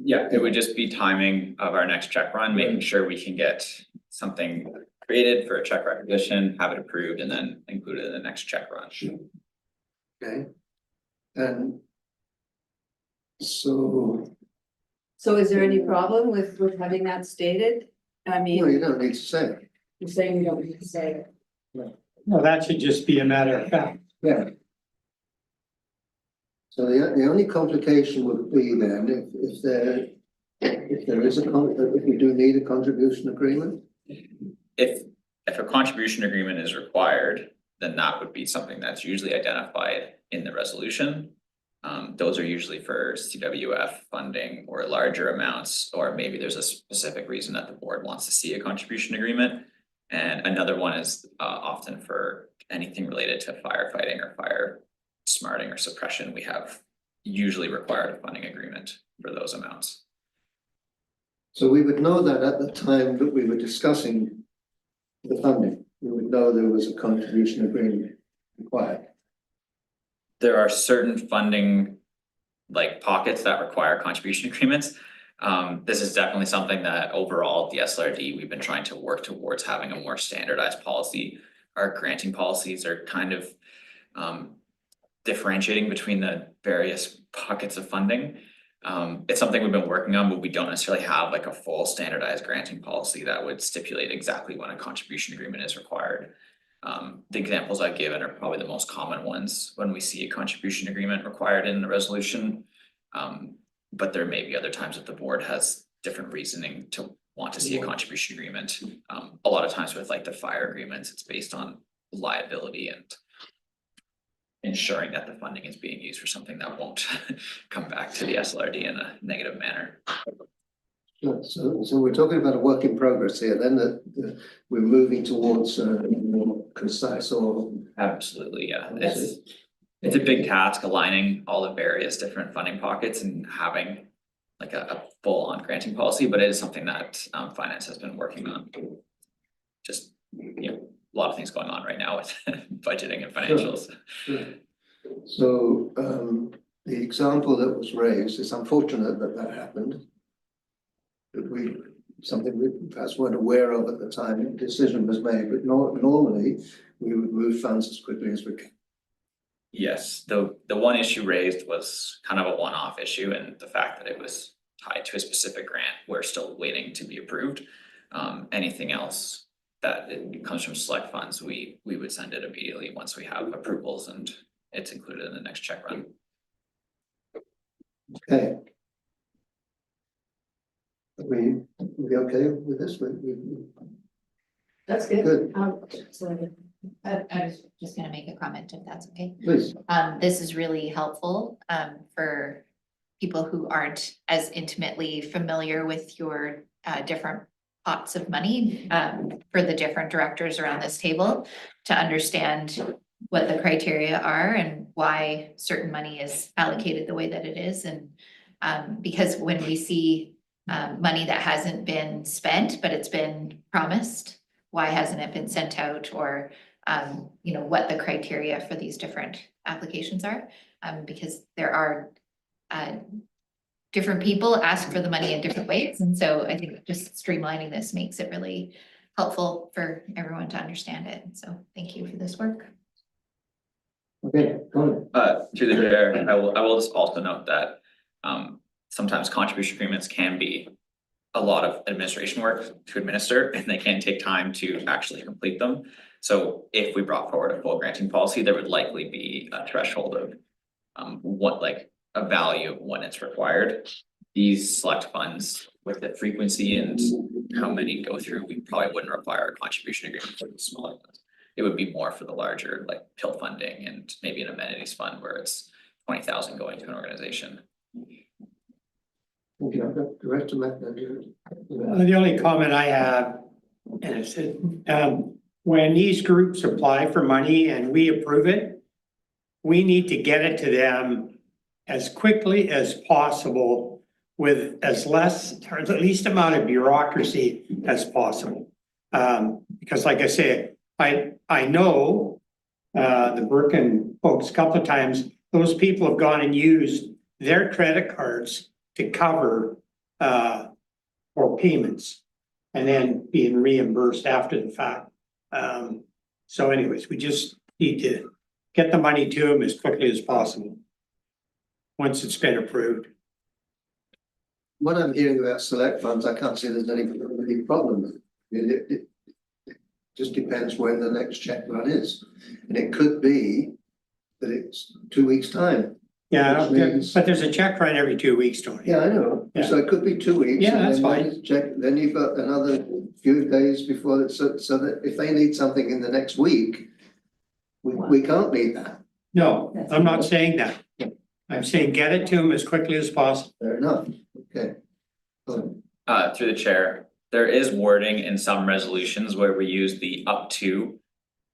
Yeah, it would just be timing of our next check run, making sure we can get something created for a check recognition, have it approved, and then include it in the next check run. Okay. And so, So is there any problem with having that stated? I no, mean, you don't need to say it. you're saying you don't need to say it. No, that should just be a matter of fact. Yeah. So the only complication would be then if there is if we do need a contribution agreement. If a contribution agreement is required, then that would be something that's usually identified in the resolution. Those are usually for CWF funding or larger amounts, or maybe there's a specific reason that the board wants to see a contribution agreement. And another one is often for anything related to firefighting or fire smarting or suppression. We have usually required a funding agreement for those amounts. So we would know that at the time that we were discussing the funding, we would know there was a contribution agreement required. There are certain funding like pockets that require contribution agreements. This is definitely something that overall at the SLRD, we've been trying to work towards having a more standardized policy. Our granting policies are kind of differentiating between the various pockets of funding. It's something we've been working on, but we don't necessarily have like a full standardized granting policy that would stipulate exactly when a contribution agreement is required. The examples I've given are probably the most common ones when we see a contribution agreement required in the resolution. But there may be other times that the board has different reasoning to want to see a contribution agreement. A lot of times with like the fire agreements, it's based on liability and ensuring that the funding is being used for something that won't come back to the SLRD in a negative manner. Sure. So we're talking about a work in progress here, then that we're moving towards a more concise or. Absolutely, yeah. It's a big task aligning all the various different funding pockets and having like a full on granting policy, but it is something that finance has been working on. Just, you know, a lot of things going on right now with budgeting and financials. Sure. So the example that was raised, it's unfortunate that that happened. That something we perhaps weren't aware of at the time the decision was made, but normally we would move funds as quickly as we can. Yes, the one issue raised was kind of a one-off issue, and the fact that it was tied to a specific grant, we're still waiting to be approved. Anything else that it comes from select funds, we would send it immediately once we have approvals and it's included in the next check run. Okay. Are we okay with this? That's good. Good, So I was just gonna make a comment if that's okay. please. This is really helpful, for people who aren't as intimately familiar with your, different pots of money, for the different directors around this table to understand what the criteria are and why certain money is allocated the way that it is. And, because when we see, money that hasn't been spent, but it's been promised, why hasn't it been sent out, or you know, what the criteria for these different applications are, because there are different people ask for the money in different ways. And so I think just streamlining this makes it really helpful for everyone to understand it. So thank you for this work. Okay, go ahead. Through the chair, I will just also note that sometimes contribution agreements can be a lot of administration work to administer, and they can take time to actually complete them. So if we brought forward a full granting policy, there would likely be a threshold of what, like, a value when it's required. These select funds, with the frequency and how many go through, we probably wouldn't require a contribution agreement for the smaller ones. It would be more for the larger, like pill funding and maybe an amenities fund where it's 20,000 going to an organization. Okay, I've got Director McNair. The only comment I have is that, when these groups apply for money and we approve it, we need to get it to them as quickly as possible with as less, or the least amount of bureaucracy as possible. Because like I said, I know the Birkin folks, a couple of times, those people have gone and used their credit cards to cover for payments and then being reimbursed after the fact. So anyways, we just need to get the money to them as quickly as possible once it's been approved. What I'm hearing about select funds, I can't see there's any problem with it. It just depends when the next check run is. And it could be that it's 2 weeks' time. Yeah, Which means- but there's a check run every 2 weeks, Tony. Yeah, I know. Yeah. So it could be 2 weeks. Yeah, and that's then fine. when it's checked, then you've got another few days before it, so that if they need something in the next week, we can't meet that. No, I'm not saying that. I'm saying get it to them as quickly as possible. Fair enough. Okay. Good. Through the chair, there is wording in some resolutions where we use the up to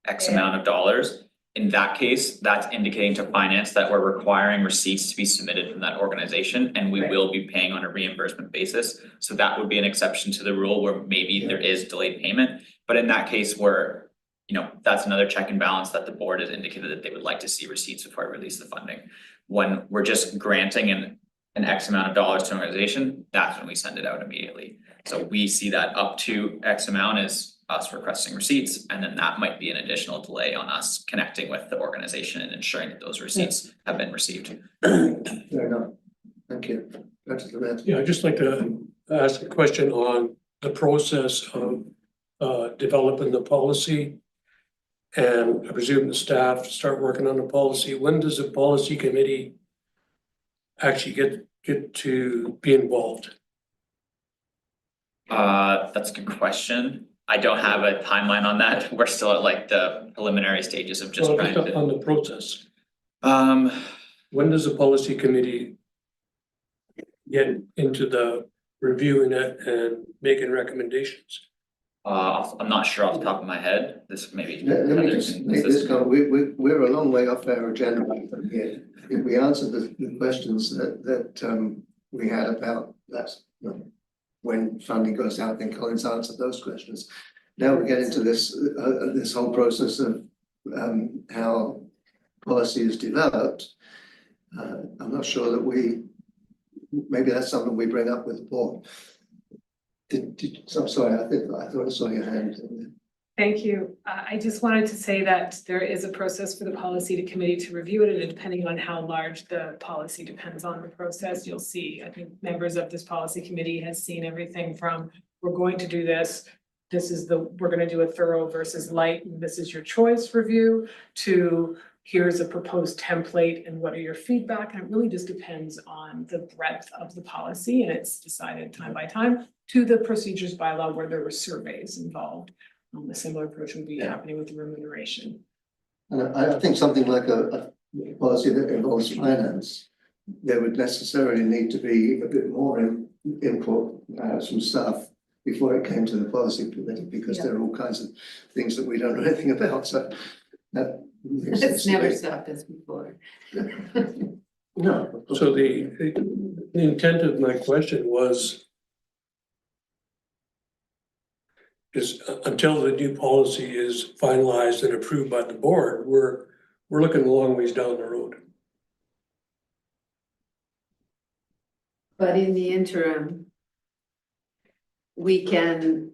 X amount of dollars. In that case, that's indicating to finance that we're requiring receipts to be submitted from that organization, and we will be paying on a reimbursement basis. So that would be an exception to the rule where maybe there is delayed payment, but in that case where, you know, that's another check and balance that the board has indicated that they would like to see receipts before I release the funding. When we're just granting an X amount of dollars to an organization, that's when we send it out immediately. So we see that up to X amount as us requesting receipts, and then that might be an additional delay on us connecting with the organization and ensuring that those receipts have been received. Fair enough. Thank you. That's the matter. Yeah, I'd just like to ask a question on the process of developing the policy. And I presume the staff start working on the policy. When does the policy committee actually get to be involved? That's a good question. I don't have a timeline on that. We're still at like the preliminary stages of just Well, trying to. on the process. When does the policy committee get into the reviewing it and making recommendations? I'm not sure off the top of my head. This maybe. Let me just make this comment. We're a long way off our agenda from here. If we answered the questions that we had about that, when funding goes out, then Colin's answered those questions. Now we get into this whole process of how policy is developed. I'm not sure that maybe that's something we bring up with the board. I'm sorry, I thought I saw your hand. Thank you. I just wanted to say that there is a process for the policy committee to review it, and depending on how large the policy depends on the process, you'll see, I think members of this policy committee has seen everything from, we're going to do this, we're gonna do a thorough versus light, and this is your choice review, to here's a proposed template and what are your feedback, and it really just depends on the breadth of the policy, and it's decided time by time, to the procedures bylaw where there were surveys involved. A similar approach would be happening with the remuneration. And I think something like a policy that involves finance, there would necessarily need to be a bit more input from staff before it came to the policy committee, because there are all kinds of things that we don't know anything about. So that makes sense It's to never me. stopped us before. No. So the intent of my question was until the new policy is finalized and approved by the board, we're looking a long ways down the road. But in the interim, we can,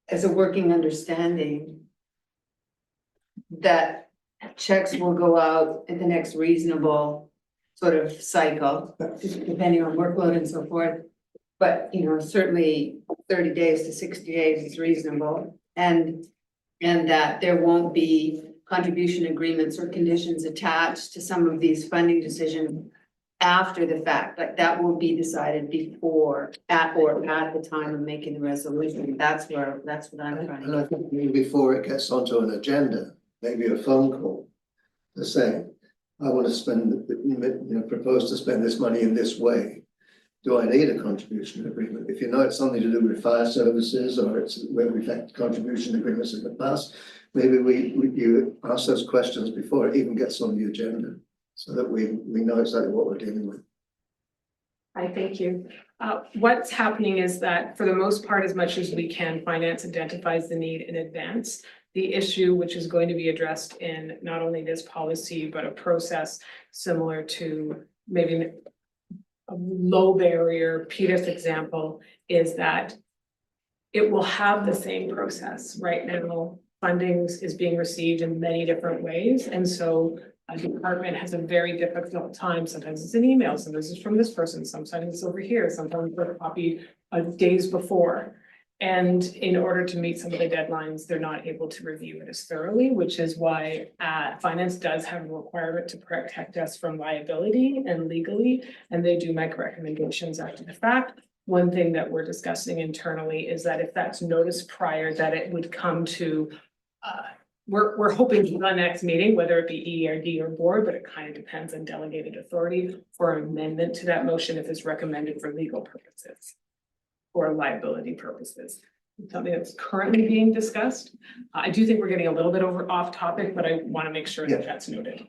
as a working understanding, that checks will go out at the next reasonable sort of cycle, depending on workload and so forth. But, you know, certainly 30 days to 60 days is reasonable, and that there won't be contribution agreements or conditions attached to some of these funding decisions after the fact, like that will be decided before, at the time of making the resolution. That's what I'm trying And to. I think even before it gets onto an agenda, maybe a phone call to say, I want to spend, propose to spend this money in this way. Do I need a contribution agreement? If you know it's something to do with fire services, or it's where we've had contribution agreements in the past, maybe you ask those questions before it even gets on the agenda, so that we know exactly what we're dealing with. I thank you. What's happening is that for the most part, as much as we can, finance identifies the need in advance. The issue, which is going to be addressed in not only this policy, but a process similar to maybe a low barrier PETUS example, is that it will have the same process. Right now, funding is being received in many different ways. And so a department has a very difficult time. Sometimes it's an email, sometimes it's from this person, sometimes it's over here, sometimes it's a copy days before. And in order to meet some of the deadlines, they're not able to review it as thoroughly, which is why finance does have a requirement to protect us from liability and legally, and they do make recommendations after the fact. One thing that we're discussing internally is that if that's noticed prior, that it would come to, we're hoping for the next meeting, whether it be EAD or board, but it kind of depends on delegated authority for amendment to that motion if it's recommended for legal purposes or liability purposes. Something that's currently being discussed. I do think we're getting a little bit off topic, but I want to make sure that that's noted.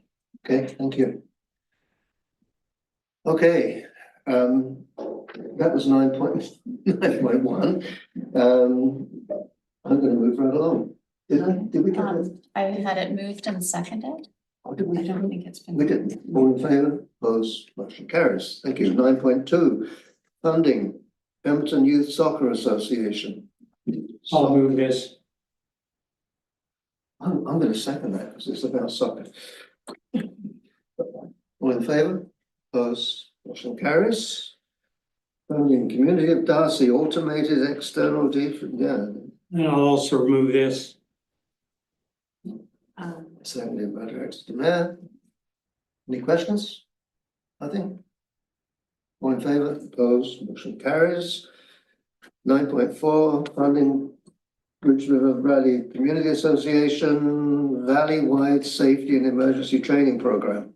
Okay, thank you. Okay, that was 9.1. I'm going to move right along. Did we get it? I had it moved and seconded. Or did we? I don't think it's been. We didn't. All in favour? Opposed? Motion carries. Thank you. 9.2, funding. Pemberton Youth Soccer Association. I'll move this. I'm going to second that because it's about soccer. All in favour? Opposed? Motion carries. Funding Community of Darcy Automated External And I'll also remove this. Seconded by Director Demare. Any questions? Nothing? All in favour? Opposed? Motion carries. 9.4, funding Bridge River Valley Community Association Valley-wide Safety and Emergency Training Program.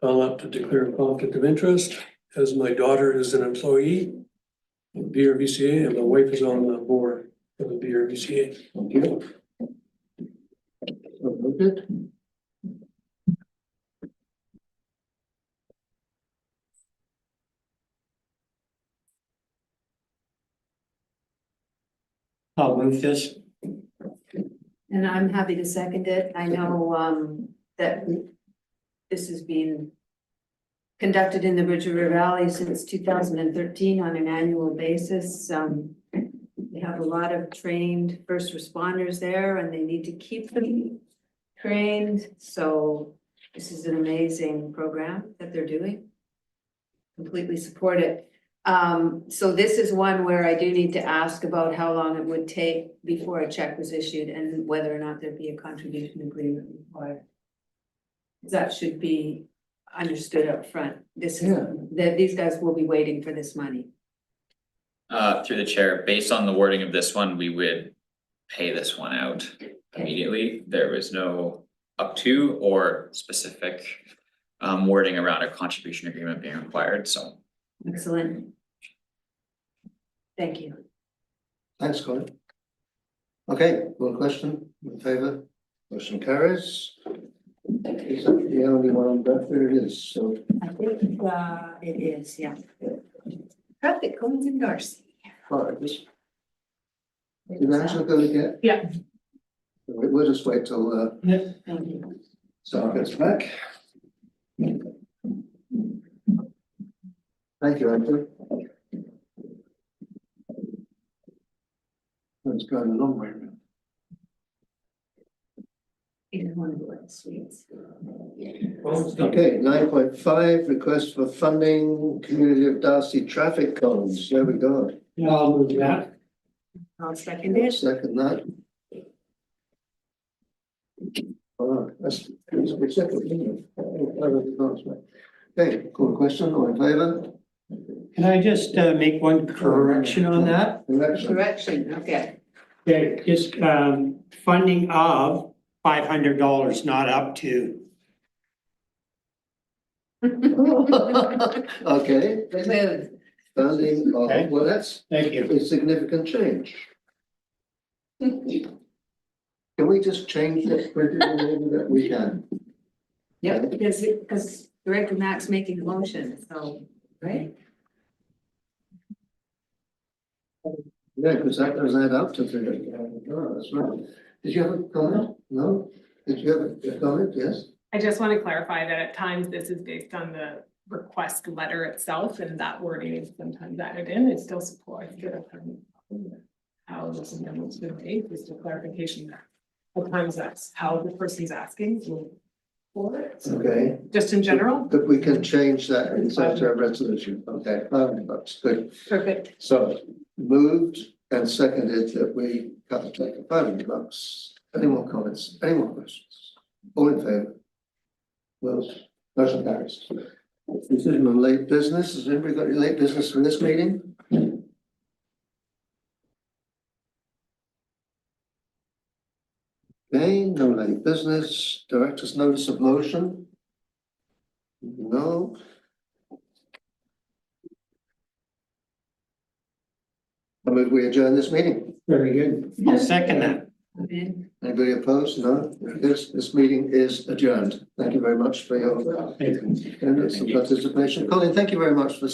I'll have to declare a conflict of interest, as my daughter is an employee of BRVCA and my wife is on the board of the BRVCA. Thank you. So noted. I'll move this. And I'm happy to second it. I know that this has been conducted in the Ridge River Valley since 2013 on an annual basis. They have a lot of trained first responders there and they need to keep them trained. So this is an amazing program that they're doing. Completely support it. So this is one where I do need to ask about how long it would take before a check was issued and whether or not there'd be a contribution agreement required. That should be understood up front. This is, Yeah. that these guys will be waiting for this money. Through the chair, based on the wording of this one, we would pay this one out immediately. There was no up to or specific wording around a contribution agreement being required, so. Excellent. Thank you. Thanks, Colin. Okay, one question in favour, motion carries. Is that the only one that there is, so. I think it is, yeah. Traffic cones in Darcy. All right, this. Is Angela going to get? Yeah. We'll just wait till Thank you. Sarah gets back. Thank you, Angela. It's going a long way around. Either one of the sweets. Okay, 9.5, request for funding, Community of Darcy traffic cones, there we go. Yeah, I'll move that. I'll second it. Second that. Oh, that's second, isn't it? Okay, call question, all in favour? Can I just make one correction on that? Correction, okay. Okay, just funding of $500, not up to. Okay, Removed. funding, Okay. well, that's Thank you. a significant change. Can we just change this printed in that we can? Yep, because Director Mack's making a motion, so, right? Yeah, because that does add up to the, oh, that's right. Did you have a comment? No? Did you have a comment? Yes? I just want to clarify that at times this is based on the request letter itself and that wording is sometimes added in. It still supports how this amendment's been made, just a clarification that at times that's how the person's asking for it. So Okay, just in general. but we can change that inside our resolution. Okay, that's good. Perfect. So moved and seconded that we cut the check of $500. Any more comments? Any more questions? All in favour? Well, motion carries. Decision on late business. Has anybody got any late business for this meeting? Okay, no late business. Director's notice of motion? No. I move we adjourn this meeting. Very good. I'll second that. Anybody opposed? No. This meeting is adjourned. Thank you very much for your attendance and participation. Colin, thank you very much for